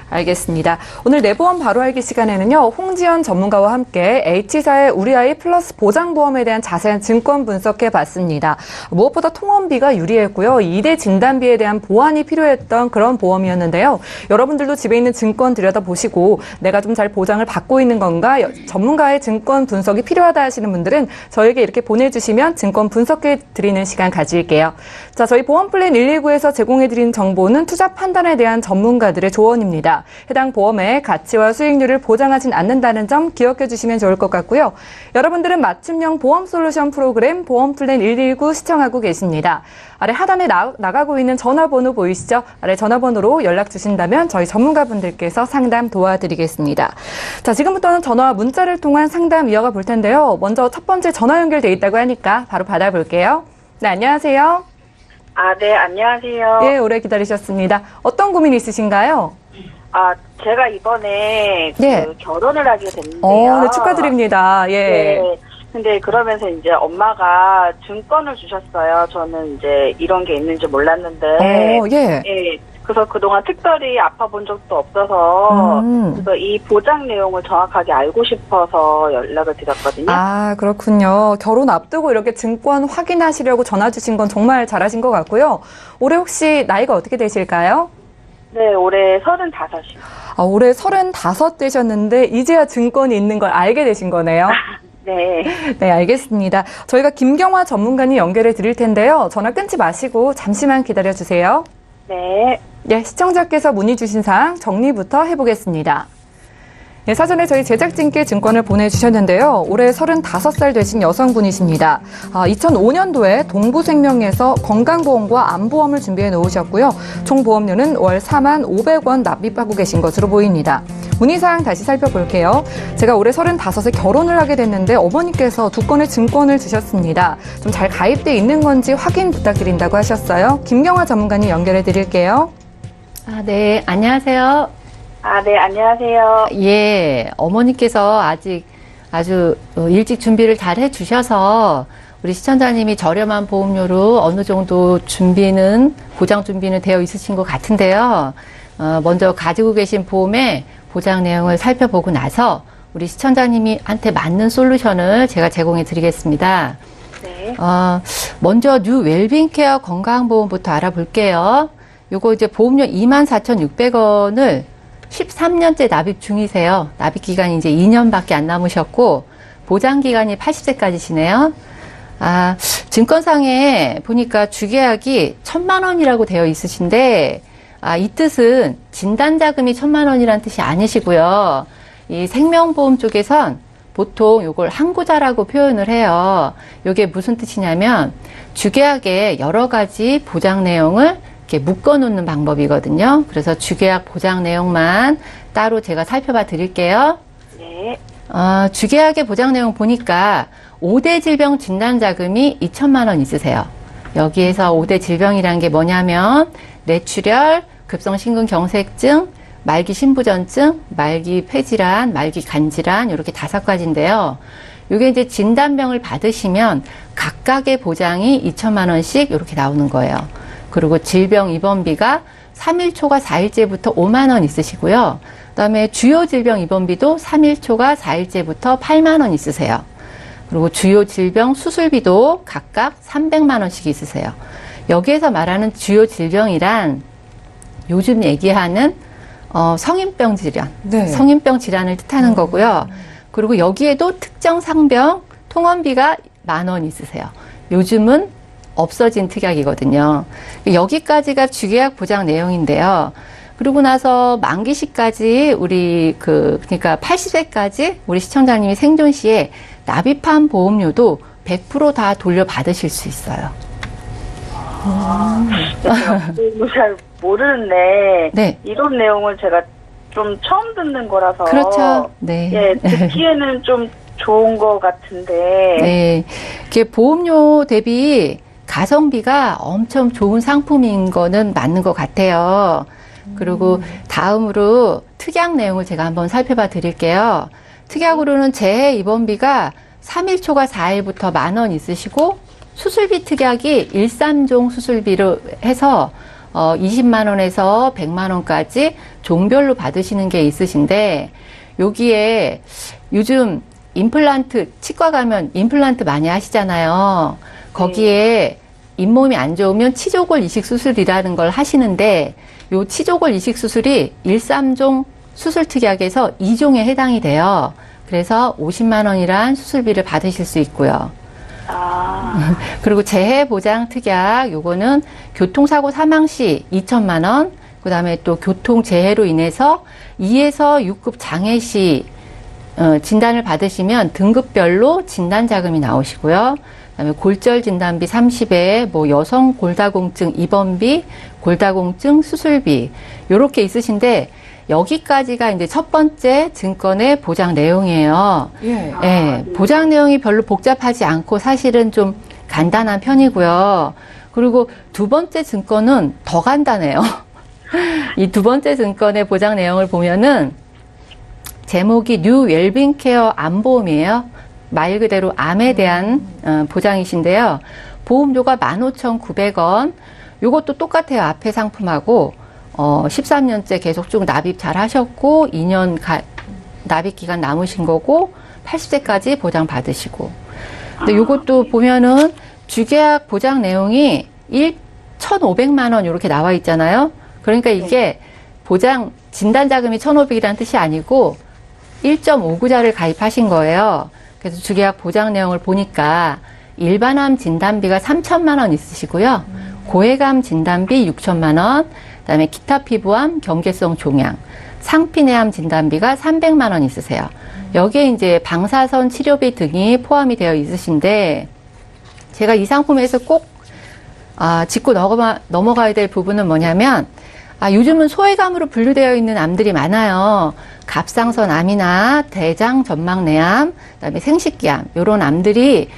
Speaker 2: 알겠습니다. 오늘 내보험 바로 알기 시간에는요, 홍지연 전문가와 함께 H사의 우리 아이 플러스 보장보험에 대한 자세한 증권 분석해 봤습니다. 무엇보다 통원비가 유리했고요. 2대 진단비에 대한 보완이 필요했던 그런 보험이었는데요. 여러분들도 집에 있는 증권 들여다보시고 내가 좀 잘 보장을 받고 있는 건가, 전문가의 증권 분석이 필요하다 하시는 분들은 저에게 이렇게 보내주시면 증권 분석해 드리는 시간 가질게요. 자, 저희 보험플랜 119에서 제공해 드린 정보는 투자 판단에 대한 전문가들의 조언입니다. 해당 보험의 가치와 수익률을 보장하진 않는다는 점 기억해 주시면 좋을 것 같고요. 여러분들은 맞춤형 보험 솔루션 프로그램 보험플랜 119 시청하고 계십니다. 아래 하단에 나가고 있는 전화번호 보이시죠? 아래 전화번호로 연락 주신다면 저희 전문가분들께서 상담 도와드리겠습니다. 자, 지금부터는 전화와 문자를 통한 상담 이어가 볼 텐데요. 먼저 첫 번째 전화 연결돼 있다고 하니까 바로 받아볼게요. 네, 안녕하세요.
Speaker 5: 네, 안녕하세요.
Speaker 2: 예, 오래 기다리셨습니다. 어떤 고민 있으신가요?
Speaker 5: 제가 이번에
Speaker 2: 예.
Speaker 5: 결혼을 하게 됐는데요.
Speaker 2: 네, 축하드립니다. 예.
Speaker 5: 네. 근데 그러면서 이제 엄마가 증권을 주셨어요. 저는 이제 이런 게 있는지 몰랐는데.
Speaker 2: 예.
Speaker 5: 예. 그래서 그동안 특별히 아파본 적도 없어서 그래서 이 보장 내용을 정확하게 알고 싶어서 연락을 드렸거든요.
Speaker 2: 그렇군요. 결혼 앞두고 이렇게 증권 확인하시려고 전화 주신 건 정말 잘하신 것 같고요. 올해 혹시 나이가 어떻게 되실까요?
Speaker 5: 네, 올해 35이요.
Speaker 2: 올해 35 되셨는데 이제야 증권이 있는 걸 알게 되신 거네요.
Speaker 5: 네.
Speaker 2: 네, 알겠습니다. 저희가 김경화 전문가님 연결해 드릴 텐데요. 전화 끊지 마시고 잠시만 기다려 주세요.
Speaker 5: 네.
Speaker 2: 예, 시청자께서 문의 주신 사항 정리부터 해보겠습니다. 예, 사전에 저희 제작진께 증권을 보내주셨는데요. 올해 35살 되신 여성분이십니다. 2005년도에 동부생명에서 건강보험과 암보험을 준비해 놓으셨고요. 총 보험료는 월 45,500원 납입하고 계신 것으로 보입니다. 문의사항 다시 살펴볼게요. 제가 올해 35에 결혼을 하게 됐는데 어머니께서 2건의 증권을 주셨습니다. 좀 잘 가입돼 있는 건지 확인 부탁드린다고 하셨어요. 김경화 전문가님 연결해 드릴게요.
Speaker 6: 네, 안녕하세요.
Speaker 5: 네, 안녕하세요.
Speaker 6: 예, 어머니께서 아직 아주 일찍 준비를 잘 해주셔서 우리 시청자님이 저렴한 보험료로 어느 정도 보장 준비는 되어 있으신 것 같은데요. 먼저 가지고 계신 보험의 보장 내용을 살펴보고 나서 우리 시청자님한테 맞는 솔루션을 제가 제공해 드리겠습니다.
Speaker 5: 네.
Speaker 6: 먼저 뉴 웰빙케어 건강보험부터 알아볼게요. 요거 이제 보험료 24,600원을 13년째 납입 중이세요. 납입 기간이 이제 2년밖에 안 남으셨고, 보장 기간이 80세까지시네요. 증권상에 보니까 주계약이 1,000만 원이라고 되어 있으신데, 이 뜻은 진단자금이 1,000만 원이라는 뜻이 아니시고요. 이 생명보험 쪽에선 보통 요걸 항구자라고 표현을 해요. 요게 무슨 뜻이냐면, 주계약에 여러 가지 보장 내용을 이렇게 묶어놓는 방법이거든요. 그래서 주계약 보장 내용만 따로 제가 살펴봐 드릴게요.
Speaker 5: 네.
Speaker 6: 주계약의 보장 내용 보니까 5대 질병 진단자금이 2,000만 원 있으세요. 여기에서 5대 질병이라는 게 뭐냐면 뇌출혈, 급성심근경색증, 말기 신부전증, 말기 폐질환, 말기 간질환 이렇게 5가지인데요. 이게 이제 진단병을 받으시면 각각의 보장이 2,000만 원씩 이렇게 나오는 거예요. 그리고 질병 입원비가 3일 초과 4일째부터 5만 원 있으시고요. 그다음에 주요 질병 입원비도 3일 초과 4일째부터 8만 원 있으세요. 그리고 주요 질병 수술비도 각각 300만 원씩 있으세요. 여기에서 말하는 주요 질병이란 요즘 얘기하는 성인병 질환,
Speaker 2: 네.
Speaker 6: 성인병 질환을 뜻하는 거고요. 그리고 여기에도 특정 상병 통원비가 10,000원 있으세요. 요즘은 없어진 특약이거든요. 여기까지가 주계약 보장 내용인데요. 그러고 나서 만기시까지 그러니까 80세까지 우리 시청자님이 생존 시에 납입한 보험료도 100% 다 돌려받으실 수 있어요.
Speaker 5: 잘 모르는데
Speaker 6: 네.
Speaker 5: 이런 내용을 제가 좀 처음 듣는 거라서
Speaker 6: 그렇죠. 네.
Speaker 5: 예, 듣기에는 좀 좋은 것 같은데
Speaker 6: 네. 이게 보험료 대비 가성비가 엄청 좋은 상품인 거는 맞는 것 같아요. 그리고 다음으로 특약 내용을 제가 한번 살펴봐 드릴게요. 특약으로는 재해 입원비가 3일 초과 4일부터 10,000원 있으시고 수술비 특약이 1~3종 수술비로 해서 20만 원에서 100만 원까지 종별로 받으시는 게 있으신데 여기에 요즘 임플란트 치과 가면 임플란트 많이 하시잖아요. 거기에 잇몸이 안 좋으면 치조골 이식 수술이라는 걸 하시는데 요 치조골 이식 수술이 1~3종 수술 특약에서 2종에 해당이 돼요. 그래서 50만 원이란 수술비를 받으실 수 있고요. 그리고 재해보장 특약 요거는 교통사고 사망 시 2,000만 원, 그다음에 또 교통재해로 인해서 2에서 6급 장애 시 진단을 받으시면 등급별로 진단자금이 나오시고요. 그다음에 골절 진단비 30에 뭐 여성 골다공증 입원비, 골다공증 수술비 요렇게 있으신데 여기까지가 이제 첫 번째 증권의 보장 내용이에요.
Speaker 2: 예.
Speaker 6: 네, 보장 내용이 별로 복잡하지 않고 사실은 좀 간단한 편이고요. 그리고 두 번째 증권은 더 간단해요. 이 두 번째 증권의 보장 내용을 보면은 제목이 뉴 웰빙케어 암보험이에요. 말 그대로 암에 대한 보장이신데요. 보험료가 15,900원. 요것도 똑같아요. 앞에 상품하고 13년째 계속 쭉 납입 잘 하셨고 2년 납입 기간 남으신 거고 80세까지 보장 받으시고. 근데 요것도 보면은 주계약 보장 내용이 1,500만 원 이렇게 나와 있잖아요. 그러니까 이게 보장 진단자금이 1,500이라는 뜻이 아니고 1.5구자를 가입하신 거예요. 그래서 주계약 보장 내용을 보니까 일반암 진단비가 3,000만 원 있으시고요. 고해감 진단비 6,000만 원, 그다음에 기타 피부암, 경계성 종양, 상피내암 진단비가 300만 원 있으세요. 여기에 이제 방사선 치료비 등이 포함이 되어 있으신데 제가 이 상품에서 꼭 짚고 넘어가야 될 부분은 뭐냐면 요즘은 소외감으로 분류되어 있는 암들이 많아요. 갑상선 암이나 대장 전막내암, 그다음에 생식기암 이런 암들이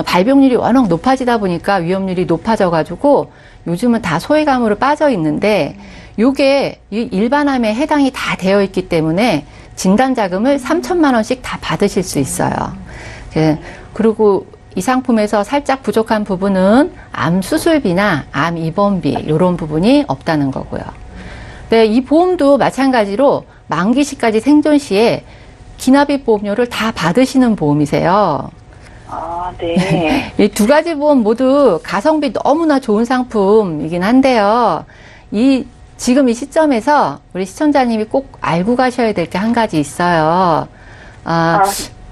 Speaker 6: 발병률이 워낙 높아지다 보니까 위험률이 높아져가지고 요즘은 다 소외감으로 빠져 있는데 요게 일반암에 해당이 다 되어 있기 때문에 진단 자금을 3천만 원씩 다 받으실 수 있어요. 그리고 이 상품에서 살짝 부족한 부분은 암 수술비나 암 입원비 이런 부분이 없다는 거고요. 네, 이 보험도 마찬가지로 만기 시까지 생존 시에 기납입 보험료를 다 받으시는 보험이세요.
Speaker 5: 아, 네.
Speaker 6: 이 두 가지 보험 모두 가성비 너무나 좋은 상품이긴 한데요. 지금 이 시점에서 우리 시청자님이 꼭 알고 가셔야 될 게 한 가지 있어요.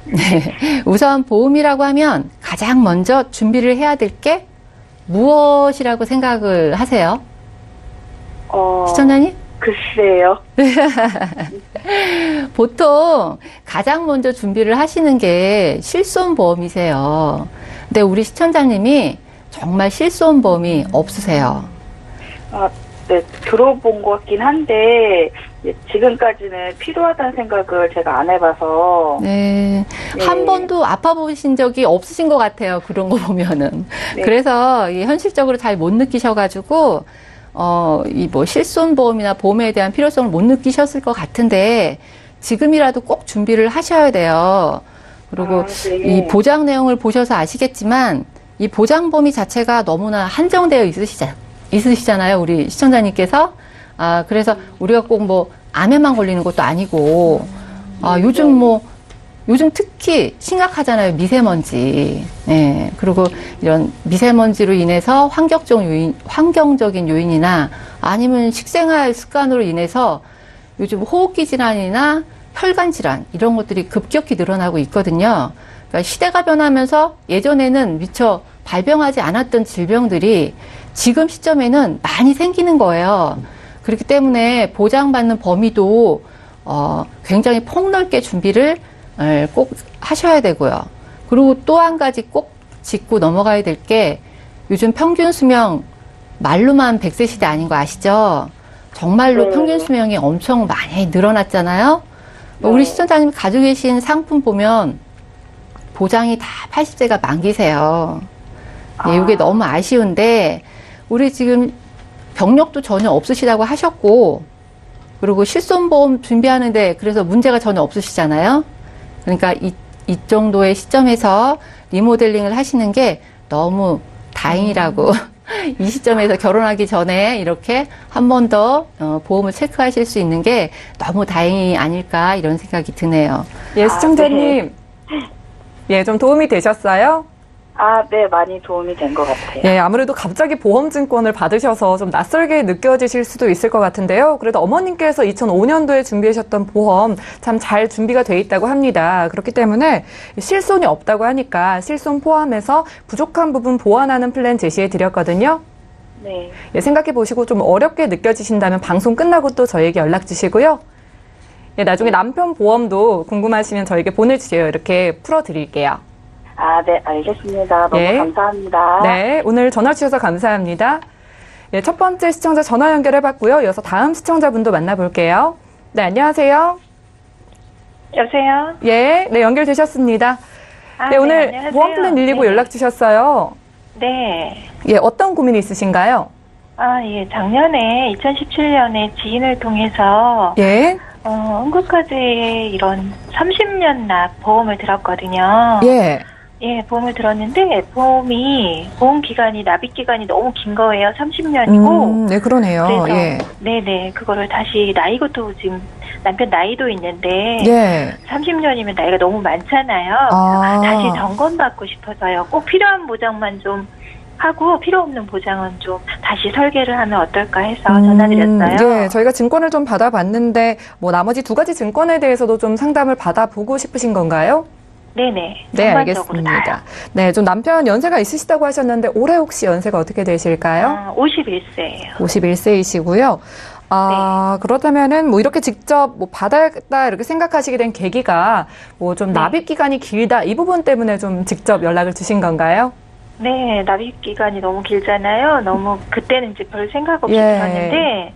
Speaker 6: 네. 우선 보험이라고 하면 가장 먼저 준비를 해야 될 게 무엇이라고 생각을 하세요? 시청자님?
Speaker 5: 글쎄요.
Speaker 6: 보통 가장 먼저 준비를 하시는 게 실손보험이세요. 근데 우리 시청자님이 정말 실손보험이 없으세요.
Speaker 5: 네, 들어본 것 같긴 한데 지금까지는 필요하다는 생각을 제가 안 해봐서.
Speaker 6: 네.
Speaker 5: 네.
Speaker 6: 한 번도 아파보신 적이 없으신 것 같아요. 그런 거 보면은.
Speaker 5: 네.
Speaker 6: 그래서 현실적으로 잘 못 느끼셔가지고 이 실손보험이나 보험에 대한 필요성을 못 느끼셨을 것 같은데 지금이라도 꼭 준비를 하셔야 돼요. 그리고
Speaker 5: 네.
Speaker 6: 이 보장 내용을 보셔서 아시겠지만 이 보장 범위 자체가 너무나 한정되어 있으시잖아요. 우리 시청자님께서. 그래서 우리가 꼭 암에만 걸리는 것도 아니고 요즘 특히 심각하잖아요. 미세먼지. 네. 그리고 이런 미세먼지로 인해서 환경적인 요인이나 아니면 식생활 습관으로 인해서 요즘 호흡기 질환이나 혈관 질환 이런 것들이 급격히 늘어나고 있거든요. 그러니까 시대가 변하면서 예전에는 미처 발병하지 않았던 질병들이 지금 시점에는 많이 생기는 거예요. 그렇기 때문에 보장받는 범위도 굉장히 폭넓게 준비를 꼭 하셔야 되고요. 그리고 또 한 가지 꼭 짚고 넘어가야 될 게 요즘 평균 수명 말로만 100세 시대 아닌 거 아시죠? 정말로 평균 수명이 엄청 많이 늘어났잖아요. 우리 시청자님 가지고 계신 상품 보면 보장이 다 80세가 만기세요. 예, 이게 너무 아쉬운데 우리 지금 병력도 전혀 없으시다고 하셨고 그리고 실손보험 준비하는데 그래서 문제가 전혀 없으시잖아요. 그러니까 이 정도의 시점에서 리모델링을 하시는 게 너무 다행이라고 이 시점에서 결혼하기 전에 이렇게 한 번 더 보험을 체크하실 수 있는 게 너무 다행이 아닐까 이런 생각이 드네요.
Speaker 2: 예, 시청자님. 예, 좀 도움이 되셨어요?
Speaker 5: 네, 많이 도움이 된 것 같아요.
Speaker 2: 예, 아무래도 갑자기 보험증권을 받으셔서 좀 낯설게 느껴지실 수도 있을 것 같은데요. 그래도 어머님께서 2005년도에 준비하셨던 보험 참 잘 준비가 돼 있다고 합니다. 그렇기 때문에 실손이 없다고 하니까 실손 포함해서 부족한 부분 보완하는 플랜 제시해 드렸거든요.
Speaker 5: 네.
Speaker 2: 예, 생각해 보시고 좀 어렵게 느껴지신다면 방송 끝나고 또 저에게 연락 주시고요. 예, 나중에 남편 보험도 궁금하시면 저에게 보내주세요. 이렇게 풀어드릴게요.
Speaker 5: 네, 알겠습니다. 너무
Speaker 2: 예.
Speaker 5: 감사합니다.
Speaker 2: 네, 오늘 전화 주셔서 감사합니다. 예, 첫 번째 시청자 전화 연결해봤고요. 이어서 다음 시청자분도 만나볼게요. 네, 안녕하세요.
Speaker 7: 여보세요?
Speaker 2: 예, 네, 연결되셨습니다. 네, 오늘
Speaker 7: 안녕하세요.
Speaker 2: 보험 플랜 119
Speaker 7: 네.
Speaker 2: 연락 주셨어요.
Speaker 7: 네.
Speaker 2: 예, 어떤 고민이 있으신가요?
Speaker 7: 예, 작년에 2017년에 지인을 통해서
Speaker 2: 예,
Speaker 7: 응급카드에 이런 30년 납 보험을 들었거든요.
Speaker 2: 예,
Speaker 7: 예, 보험을 들었는데 보험 기간이 납입 기간이 너무 긴 거예요. 30년이고.
Speaker 2: 네, 그러네요.
Speaker 7: 그래서
Speaker 2: 예,
Speaker 7: 네네, 그거를 다시 나이것도 지금 남편 나이도 있는데
Speaker 2: 예,
Speaker 7: 30년이면 나이가 너무 많잖아요. 다시 점검받고 싶어서요. 꼭 필요한 보장만 좀 하고 필요 없는 보장은 좀 다시 설계를 하면 어떨까 해서 전화드렸어요.
Speaker 2: 네, 저희가 증권을 좀 받아봤는데 나머지 두 가지 증권에 대해서도 좀 상담을 받아보고 싶으신 건가요?
Speaker 7: 네네.
Speaker 2: 네,
Speaker 7: 전반적으로
Speaker 2: 알겠습니다.
Speaker 7: 다요.
Speaker 2: 네, 좀 남편 연세가 있으시다고 하셨는데 올해 혹시 연세가 어떻게 되실까요?
Speaker 7: 51세예요.
Speaker 2: 51세이시고요. 그렇다면은 이렇게 직접 받았다 이렇게 생각하시게 된 계기가 좀 납입 기간이 길다 이 부분 때문에 좀 직접 연락을 주신 건가요?
Speaker 7: 네, 납입 기간이 너무 길잖아요. 너무 그때는 이제 별 생각 없이
Speaker 2: 예.
Speaker 7: 들었는데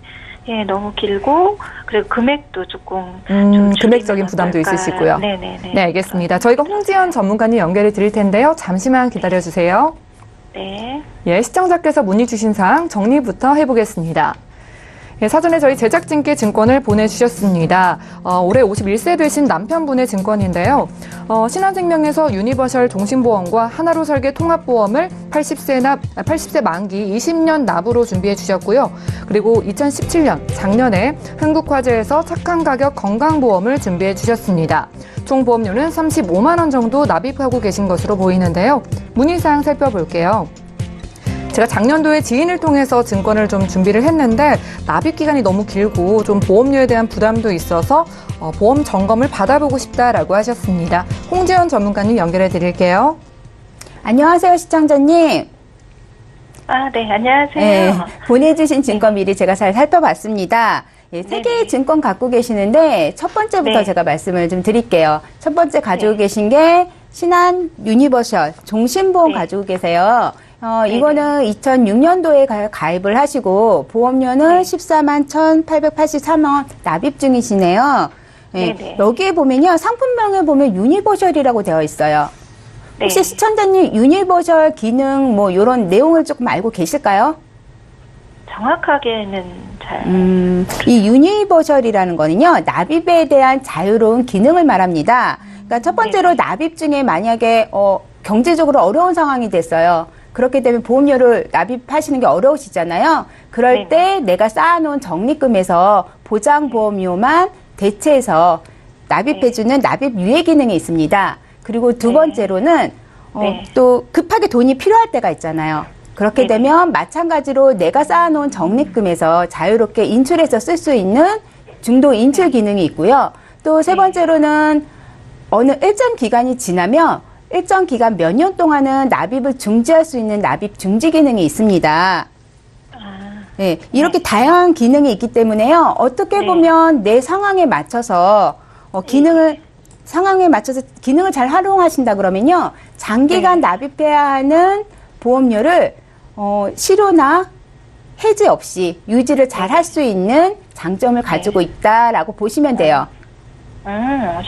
Speaker 7: 예, 너무 길고 그리고 금액도 조금 좀
Speaker 2: 금액적인 부담도
Speaker 7: 어떨까.
Speaker 2: 있으시고요.
Speaker 7: 네네네.
Speaker 2: 네, 알겠습니다. 저희가 홍지연 전문가님 연결해 드릴 텐데요. 잠시만 기다려 주세요.
Speaker 7: 네.
Speaker 2: 예, 시청자께서 문의 주신 사항 정리부터 해보겠습니다. 예, 사전에 저희 제작진께 증권을 보내주셨습니다. 올해 51세 되신 남편분의 증권인데요. 신한생명에서 유니버셜 종신보험과 하나로 설계 통합보험을 80세 만기 20년 납으로 준비해 주셨고요. 그리고 2017년 작년에 흥국화재에서 착한 가격 건강보험을 준비해 주셨습니다. 총 보험료는 35만 원 정도 납입하고 계신 것으로 보이는데요. 문의사항 살펴볼게요. 제가 작년도에 지인을 통해서 증권을 좀 준비를 했는데 납입 기간이 너무 길고 좀 보험료에 대한 부담도 있어서 보험 점검을 받아보고 싶다라고 하셨습니다. 홍지연 전문가님 연결해 드릴게요.
Speaker 4: 안녕하세요, 시청자님.
Speaker 7: 네, 안녕하세요.
Speaker 4: 네, 보내주신 증권 미리 제가 잘 살펴봤습니다. 예, 세 개의 증권 갖고 계시는데 첫 번째부터
Speaker 7: 네.
Speaker 4: 제가 말씀을 좀 드릴게요. 첫 번째 가지고 계신 게 신한 유니버셜 종신보험 가지고 계세요. 이거는 2006년도에 가입을 하시고 보험료는 14만 1,883원 납입 중이시네요. 예, 여기에 보면요. 상품명에 보면 유니버셜이라고 되어 있어요. 혹시 시청자님 유니버셜 기능 뭐 이런 내용을 조금 알고 계실까요?
Speaker 7: 정확하게는 잘.
Speaker 4: 이 유니버셜이라는 거는요. 납입에 대한 자유로운 기능을 말합니다. 그러니까 첫 번째로 납입 중에 만약에 경제적으로 어려운 상황이 됐어요. 그렇기 때문에 보험료를 납입하시는 게 어려우시잖아요. 그럴 때 내가 쌓아놓은 적립금에서 보장보험료만 대체해서 납입해주는 납입 유예 기능이 있습니다. 그리고 두 번째로는 또 급하게 돈이 필요할 때가 있잖아요. 그렇게 되면 마찬가지로 내가 쌓아놓은 적립금에서 자유롭게 인출해서 쓸 수 있는 중도 인출 기능이 있고요. 또 세 번째로는 어느 일정 기간이 지나면 일정 기간 몇 년 동안은 납입을 중지할 수 있는 납입 중지 기능이 있습니다. 네, 이렇게 다양한 기능이 있기 때문에요. 어떻게 보면 내 상황에 맞춰서 상황에 맞춰서 기능을 잘 활용하신다 그러면요. 장기간 납입해야 하는 보험료를 실효나 해지 없이 유지를 잘 할 수 있는 장점을 가지고 있다라고 보시면 돼요.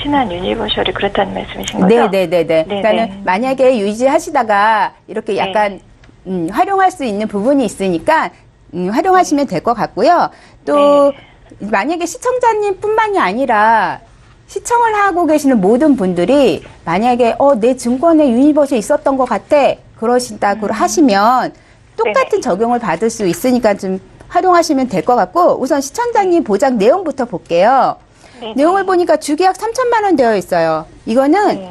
Speaker 7: 신한 유니버셜이 그렇다는 말씀이신 거죠?
Speaker 4: 네네네네. 그러니까는 만약에 유지하시다가 이렇게 약간 활용할 수 있는 부분이 있으니까 활용하시면 될 것 같고요. 또 만약에 시청자님뿐만이 아니라 시청을 하고 계시는 모든 분들이 만약에 내 증권에 유니버셜이 있었던 것 같아 그러신다고 하시면 똑같은 적용을 받을 수 있으니까 좀 활용하시면 될 것 같고 우선 시청자님 보장 내용부터 볼게요. 내용을 보니까 주계약 3천만 원 되어 있어요. 이거는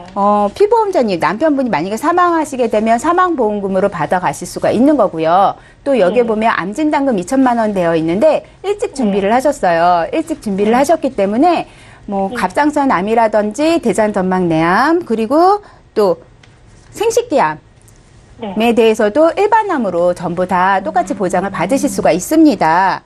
Speaker 4: 피보험자님 남편분이 만약에 사망하시게 되면 사망보험금으로 받아가실 수가 있는 거고요. 또 여기에 보면 암진단금 2천만 원 되어 있는데 일찍 준비를 하셨어요. 일찍 준비를 하셨기 때문에 뭐 갑상선 암이라든지 대장 전막 내암 그리고 또 생식기암 에 대해서도 일반암으로 전부 다 똑같이 보장을 받으실 수가 있습니다.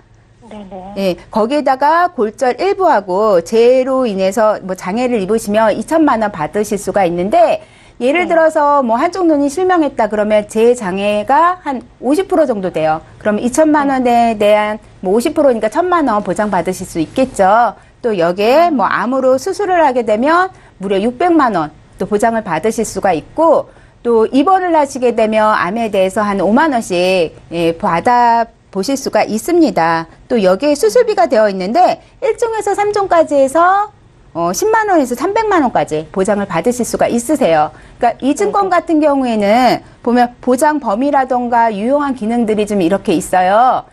Speaker 4: 예, 거기에다가 골절 일부하고 재해로 인해서 뭐 장애를 입으시면 2천만 원 받으실 수가 있는데 예를 들어서 뭐 한쪽 눈이 실명했다 그러면 재해 장애가 한 50% 정도 돼요. 그럼 2천만 원에 대한 뭐 50%니까 1,000만 원 보장 받으실 수 있겠죠. 또 여기에 뭐 암으로 수술을 하게 되면 무려 600만 원 또 보장을 받으실 수가 있고 또 입원을 하시게 되면 암에 대해서 한 5만 원씩 받아 보실 수가 있습니다. 또 여기에 수술비가 되어 있는데 1종에서 3종까지 해서 10만 원에서 300만 원까지 보장을 받으실 수가 있으세요. 그러니까 이 증권 같은 경우에는 보면 보장 범위라던가 유용한 기능들이 좀 이렇게 있어요.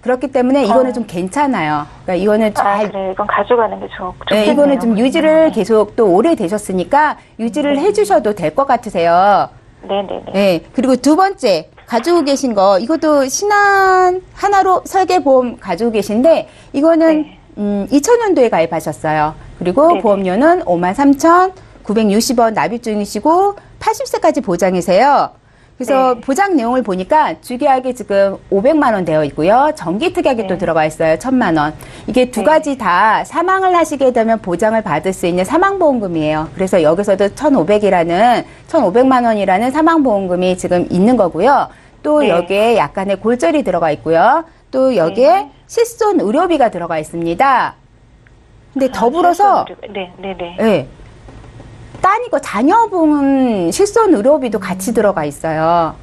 Speaker 4: 그렇기 때문에 이거는 좀 괜찮아요. 그러니까 이거는 잘
Speaker 7: 그래. 이건 가져가는 게 좋겠네요.
Speaker 4: 네, 이거는 좀 유지를 계속 또 오래 되셨으니까 유지를 해주셔도 될 것 같으세요.
Speaker 7: 네네네.
Speaker 4: 네, 그리고 두 번째 가지고 계신 거 이것도 신한 하나로 설계보험 가지고 계신데 이거는 2000년도에 가입하셨어요. 그리고 보험료는 53,960원 납입 중이시고 80세까지 보장이세요. 그래서 보장 내용을 보니까 주계약이 지금 500만 원 되어 있고요. 정기특약이 또 들어가 있어요. 1,000만 원. 이게 두 가지 다 사망을 하시게 되면 보장을 받을 수 있는 사망보험금이에요. 그래서 여기서도 1,500만 원이라는 사망보험금이 지금 있는 거고요. 또 여기에 약간의 골절이 들어가 있고요. 또 여기에 실손 의료비가 들어가 있습니다. 근데 더불어서 네. 따니까 자녀분 실손 의료비도 같이 들어가 있어요.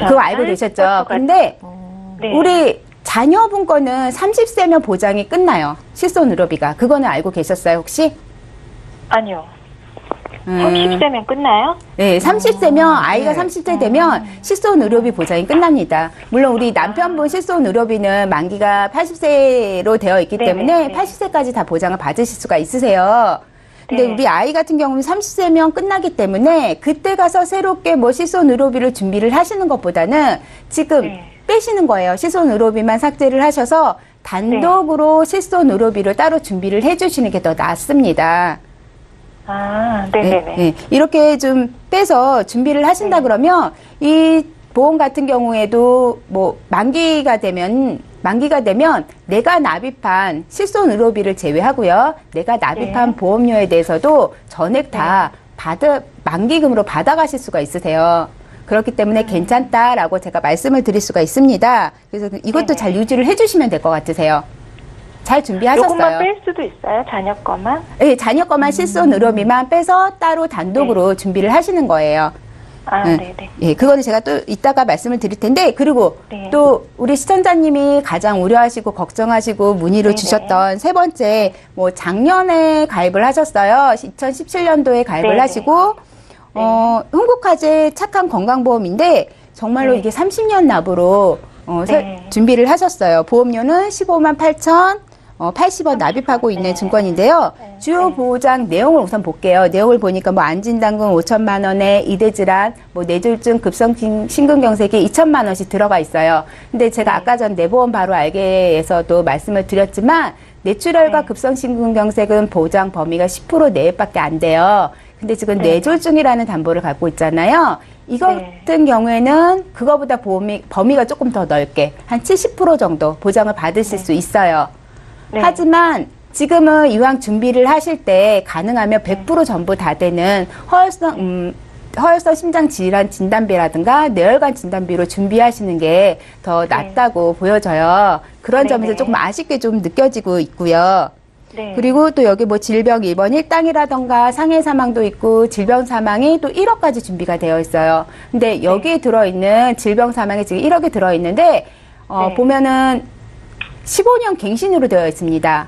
Speaker 4: 그거 알고 계셨죠? 근데 우리 자녀분 거는 30세면 보장이 끝나요. 실손의료비가. 그거는 알고 계셨어요, 혹시?
Speaker 7: 아니요. 30세면 끝나요?
Speaker 4: 네, 30세면 아이가 30세 되면 실손의료비 보장이 끝납니다. 물론 우리 남편분 실손의료비는 만기가 80세로 되어 있기 때문에 80세까지 다 보장을 받으실 수가 있으세요. 근데 우리 아이 같은 경우는 30세면 끝나기 때문에 그때 가서 새롭게 뭐 실손의료비를 준비를 하시는 것보다는 지금 빼시는 거예요. 실손의료비만 삭제를 하셔서 단독으로 실손의료비를 따로 준비를 해주시는 게 더 낫습니다.
Speaker 7: 네네네.
Speaker 4: 네, 이렇게 좀 빼서 준비를 하신다 그러면 이 보험 같은 경우에도 뭐 만기가 되면 내가 납입한 실손의료비를 제외하고요. 내가 납입한 보험료에 대해서도 전액 다 만기금으로 받아가실 수가 있으세요. 그렇기 때문에 괜찮다라고 제가 말씀을 드릴 수가 있습니다. 그래서 이것도 잘 유지를 해주시면 될 것 같으세요. 잘 준비하셨어요.
Speaker 7: 요것만 뺄 수도 있어요? 자녀 거만?
Speaker 4: 네, 자녀 거만 실손의료비만 빼서 따로 단독으로 준비를 하시는 거예요.
Speaker 7: 네네.
Speaker 4: 예, 그거는 제가 또 이따가 말씀을 드릴 텐데, 그리고 또 우리 시청자님이 가장 우려하시고 걱정하시고 문의를 주셨던 세 번째, 뭐 작년에 가입을 하셨어요. 2017년도에 가입을 하시고, 흥국화재 착한 건강보험인데, 정말로 이게 30년 납으로 준비를 하셨어요. 보험료는 15만 8천 80원 납입하고 있는 증권인데요. 주요 보장 내용을 우선 볼게요. 내용을 보니까 뭐 안진단금 5천만 원에 이대질환, 뭐 뇌졸중, 급성심근경색이 2천만 원씩 들어가 있어요. 근데 제가 아까 전 내보험 바로 알게에서도 말씀을 드렸지만 뇌출혈과 급성심근경색은 보장 범위가 10% 내외밖에 안 돼요. 근데 지금 뇌졸중이라는 담보를 갖고 있잖아요. 이거 같은 경우에는 그거보다 범위가 조금 더 넓게 한 70% 정도 보장을 받으실 수 있어요. 하지만 지금은 이왕 준비를 하실 때 가능하면 100% 전부 다 되는 허혈성 심장 질환 진단비라든가 뇌혈관 진단비로 준비하시는 게 더 낫다고 보여져요. 그런 점에서 조금 아쉽게 좀 느껴지고 있고요. 그리고 또 여기 뭐 질병 1번 일당이라던가 상해 사망도 있고 질병 사망이 또 1억까지 준비가 되어 있어요. 근데 여기에 들어있는 질병 사망이 지금 1억이 들어있는데 보면은 15년 갱신으로 되어 있습니다.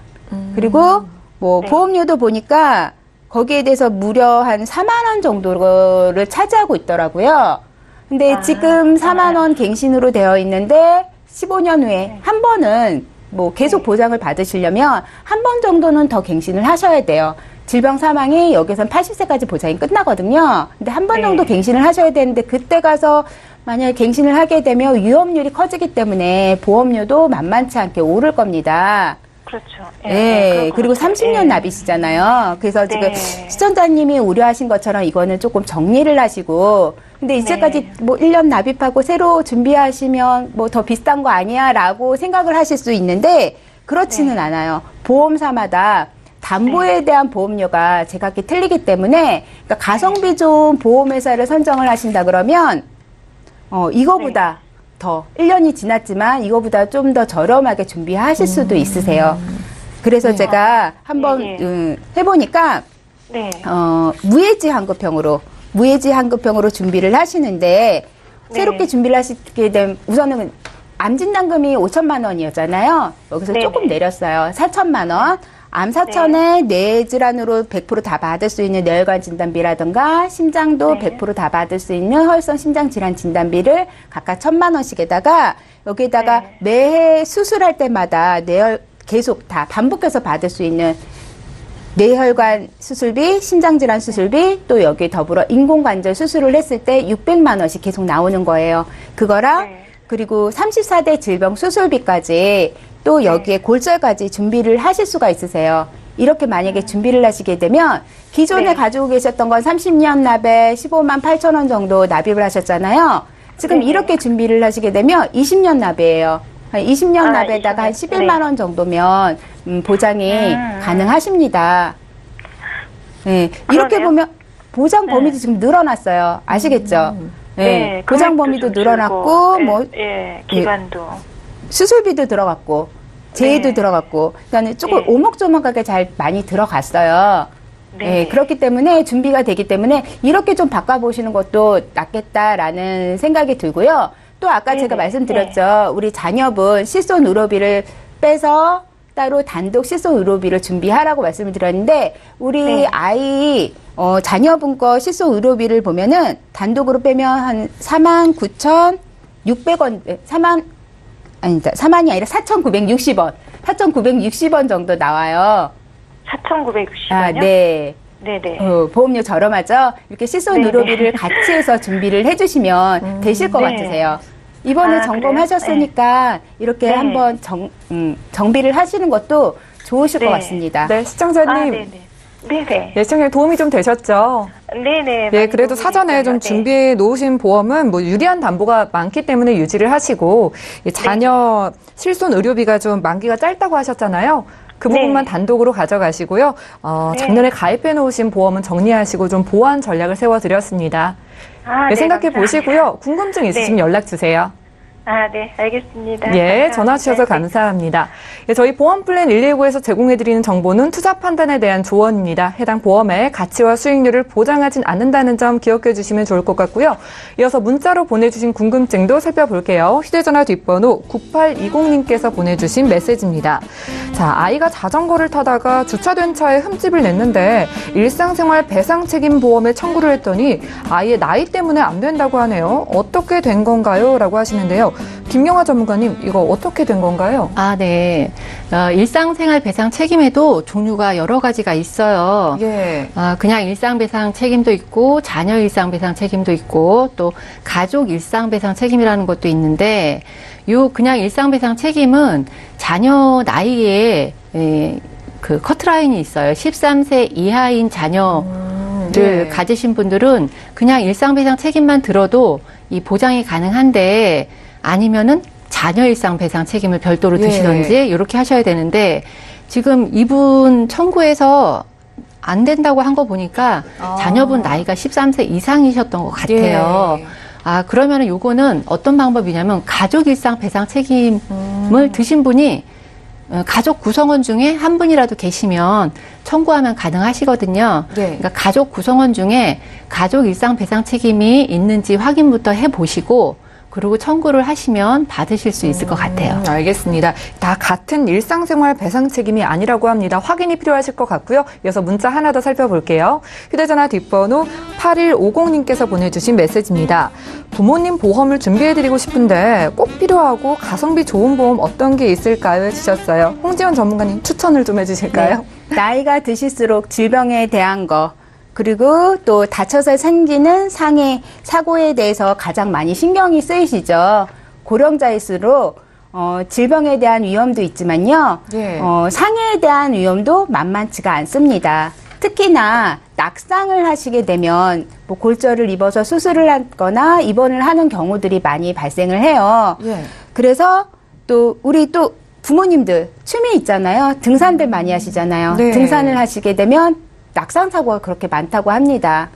Speaker 4: 그리고 뭐 보험료도 보니까 거기에 대해서 무려 한 4만 원 정도를 차지하고 있더라고요. 근데 지금 4만 원 갱신으로 되어 있는데 15년 후에 한 번은 뭐 계속 보장을 받으시려면 한 번 정도는 더 갱신을 하셔야 돼요. 질병 사망이 여기선 80세까지 보장이 끝나거든요. 근데 한 번 정도 갱신을 하셔야 되는데 그때 가서 만약에 갱신을 하게 되면 위험률이 커지기 때문에 보험료도 만만치 않게 오를 겁니다.
Speaker 7: 그렇죠.
Speaker 4: 네, 그리고 30년 납이시잖아요. 그래서 지금 시청자님이 우려하신 것처럼 이거는 조금 정리를 하시고, 근데 이제까지 뭐 1년 납입하고 새로 준비하시면 뭐 더 비싼 거 아니야? 라고 생각을 하실 수 있는데, 그렇지는 않아요. 보험사마다 담보에 대한 보험료가 제각기 틀리기 때문에, 그러니까 가성비 좋은 보험회사를 선정을 하신다 그러면, 이거보다 더 1년이 지났지만 이거보다 좀 더 저렴하게 준비하실 수도 있으세요. 그래서 제가 한번 해보니까 무해지 환급형으로 준비를 하시는데 새롭게 준비를 하시게 되면 우선은 암진단금이 5천만 원이었잖아요. 여기서 조금 내렸어요. 4천만 원. 암 4천에 뇌질환으로 100% 다 받을 수 있는 뇌혈관 진단비라든가 심장도 100% 다 받을 수 있는 허혈성 심장 질환 진단비를 각각 1,000만 원씩에다가 여기에다가 매해 수술할 때마다 계속 다 반복해서 받을 수 있는 뇌혈관 수술비, 심장질환 수술비, 또 여기 더불어 인공관절 수술을 했을 때 600만 원씩 계속 나오는 거예요. 그거랑 그리고 34대 질병 수술비까지 또 여기에 골절까지 준비를 하실 수가 있으세요. 이렇게 만약에 준비를 하시게 되면 기존에 가지고 계셨던 건 30년 납에 15만 8천 원 정도 납입을 하셨잖아요. 지금 이렇게 준비를 하시게 되면 20년 납이에요. 20년 납에다가 한 11만 원 정도면 보장이 가능하십니다. 네, 이렇게 보면 보장 범위도 지금 늘어났어요. 아시겠죠? 네, 보장 범위도 늘어났고
Speaker 7: 기간도
Speaker 4: 수술비도 들어갔고 재해도 들어갔고 그러니까 조금 오목조목하게 잘 많이 들어갔어요. 네, 그렇기 때문에 준비가 되기 때문에 이렇게 좀 바꿔보시는 것도 낫겠다라는 생각이 들고요. 또 아까 제가 말씀드렸죠. 우리 자녀분 실손 의료비를 빼서 따로 단독 실손 의료비를 준비하라고 말씀을 드렸는데 우리 아이 자녀분 거 실손 의료비를 보면은 단독으로 빼면 한 49,600원, 4만이 아니라 4,960원. 4,960원 정도 나와요.
Speaker 7: 4,960원이요?
Speaker 4: 아, 네.
Speaker 7: 네네.
Speaker 4: 보험료 저렴하죠? 이렇게 실손 의료비를 같이 해서 준비를 해주시면 되실 것 같으세요. 이번에 점검하셨으니까 이렇게 한번 정비를 하시는 것도 좋으실 것 같습니다.
Speaker 2: 네, 시청자님.
Speaker 7: 네네.
Speaker 2: 시청자님 도움이 좀 되셨죠?
Speaker 7: 네네.
Speaker 2: 예, 그래도 사전에 좀 준비해 놓으신 보험은 뭐 유리한 담보가 많기 때문에 유지를 하시고 자녀 실손 의료비가 좀 만기가 짧다고 하셨잖아요. 그 부분만 단독으로 가져가시고요. 작년에 가입해 놓으신 보험은 정리하시고 좀 보완 전략을 세워드렸습니다. 생각해 보시고요. 궁금증 있으시면 연락 주세요.
Speaker 7: 네, 알겠습니다.
Speaker 2: 예, 전화 주셔서 감사합니다. 예, 저희 보험플랜 119에서 제공해드리는 정보는 투자 판단에 대한 조언입니다. 해당 보험의 가치와 수익률을 보장하진 않는다는 점 기억해 주시면 좋을 것 같고요. 이어서 문자로 보내주신 궁금증도 살펴볼게요. 휴대전화 뒷번호 9820님께서 보내주신 메시지입니다. 자, 아이가 자전거를 타다가 주차된 차에 흠집을 냈는데 일상생활 배상 책임 보험에 청구를 했더니 아이의 나이 때문에 안 된다고 하네요. 어떻게 된 건가요? 라고 하시는데요. 김영하 전문가님, 이거 어떻게 된 건가요?
Speaker 6: 네. 일상생활 배상 책임에도 종류가 여러 가지가 있어요.
Speaker 2: 예.
Speaker 6: 그냥 일상배상 책임도 있고, 자녀 일상배상 책임도 있고, 또 가족 일상배상 책임이라는 것도 있는데, 그냥 일상배상 책임은 자녀 나이에 그 커트라인이 있어요. 13세 이하인 자녀를 가지신 분들은 그냥 일상배상 책임만 들어도 이 보장이 가능한데, 아니면은 자녀 일상 배상 책임을 별도로 드시던지 이렇게 하셔야 되는데 지금 이분 청구해서 안 된다고 한 거 보니까 자녀분 나이가 13세 이상이셨던 것 같아요. 그러면은 요거는 어떤 방법이냐면 가족 일상 배상 책임을 드신 분이 가족 구성원 중에 한 분이라도 계시면 청구하면 가능하시거든요. 그러니까 가족 구성원 중에 가족 일상 배상 책임이 있는지 확인부터 해보시고 그리고 청구를 하시면 받으실 수 있을 것 같아요.
Speaker 2: 알겠습니다. 다 같은 일상생활 배상 책임이 아니라고 합니다. 확인이 필요하실 것 같고요. 이어서 문자 하나 더 살펴볼게요. 휴대전화 뒷번호 8150님께서 보내주신 메시지입니다. 부모님 보험을 준비해드리고 싶은데 꼭 필요하고 가성비 좋은 보험 어떤 게 있을까요? 해주셨어요. 홍지연 전문가님 추천을 좀 해주실까요?
Speaker 4: 네. 나이가 드실수록 질병에 대한 거 그리고 또 다쳐서 생기는 상해, 사고에 대해서 가장 많이 신경이 쓰이시죠. 고령자일수록 질병에 대한 위험도 있지만요. 상해에 대한 위험도 만만치가 않습니다. 특히나 낙상을 하시게 되면 뭐 골절을 입어서 수술을 하거나 입원을 하는 경우들이 많이 발생을 해요. 그래서 우리 부모님들 취미 있잖아요. 등산들 많이 하시잖아요. 등산을 하시게 되면 낙상 사고가 그렇게 많다고 합니다.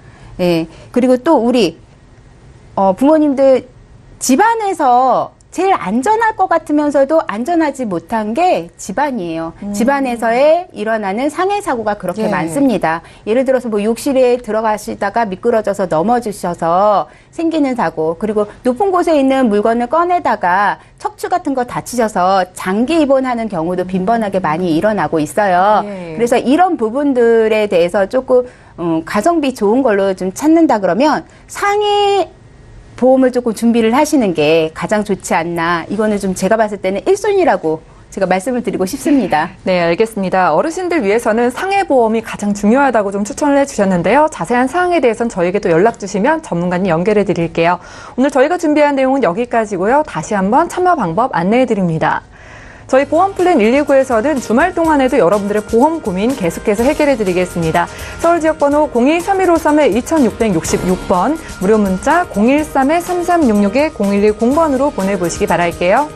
Speaker 4: 그리고 또 우리 부모님들 집안에서 제일 안전할 것 같으면서도 안전하지 못한 게 집안이에요. 집안에서의 일어나는 상해 사고가 그렇게 많습니다. 예를 들어서 뭐 욕실에 들어가시다가 미끄러져서 넘어지셔서 생기는 사고, 그리고 높은 곳에 있는 물건을 꺼내다가 척추 같은 거 다치셔서 장기 입원하는 경우도 빈번하게 많이 일어나고 있어요. 그래서 이런 부분들에 대해서 조금 가성비 좋은 걸로 좀 찾는다 그러면 상해 보험을 조금 준비를 하시는 게 가장 좋지 않나. 이거는 좀 제가 봤을 때는 1순위라고 제가 말씀을 드리고 싶습니다.
Speaker 2: 네, 알겠습니다. 어르신들 위해서는 상해보험이 가장 중요하다고 좀 추천을 해주셨는데요. 자세한 사항에 대해서는 저에게 또 연락 주시면 전문가님 연결해 드릴게요. 오늘 저희가 준비한 내용은 여기까지고요. 다시 한번 참여 방법 안내해 드립니다. 저희 보험플랜 119에서는 주말 동안에도 여러분들의 보험 고민 계속해서 해결해 드리겠습니다. 서울 지역번호 02-3153-2666번, 무료 문자 013-3366-0110번으로 보내보시기 바랄게요.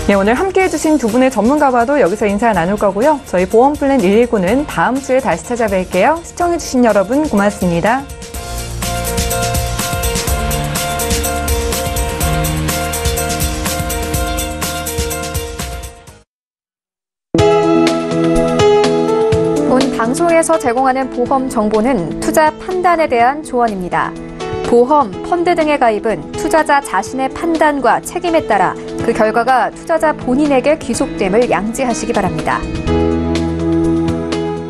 Speaker 2: 네, 오늘 함께해 주신 두 분의 전문가와도 여기서 인사 나눌 거고요. 저희 보험플랜 119는 다음 주에 다시 찾아뵐게요. 시청해 주신 여러분 고맙습니다.
Speaker 1: 본 방송에서 제공하는 보험 정보는 투자 판단에 대한 조언입니다. 보험, 펀드 등의 가입은 투자자 자신의 판단과 책임에 따라 그 결과가 투자자 본인에게 귀속됨을 양지하시기 바랍니다.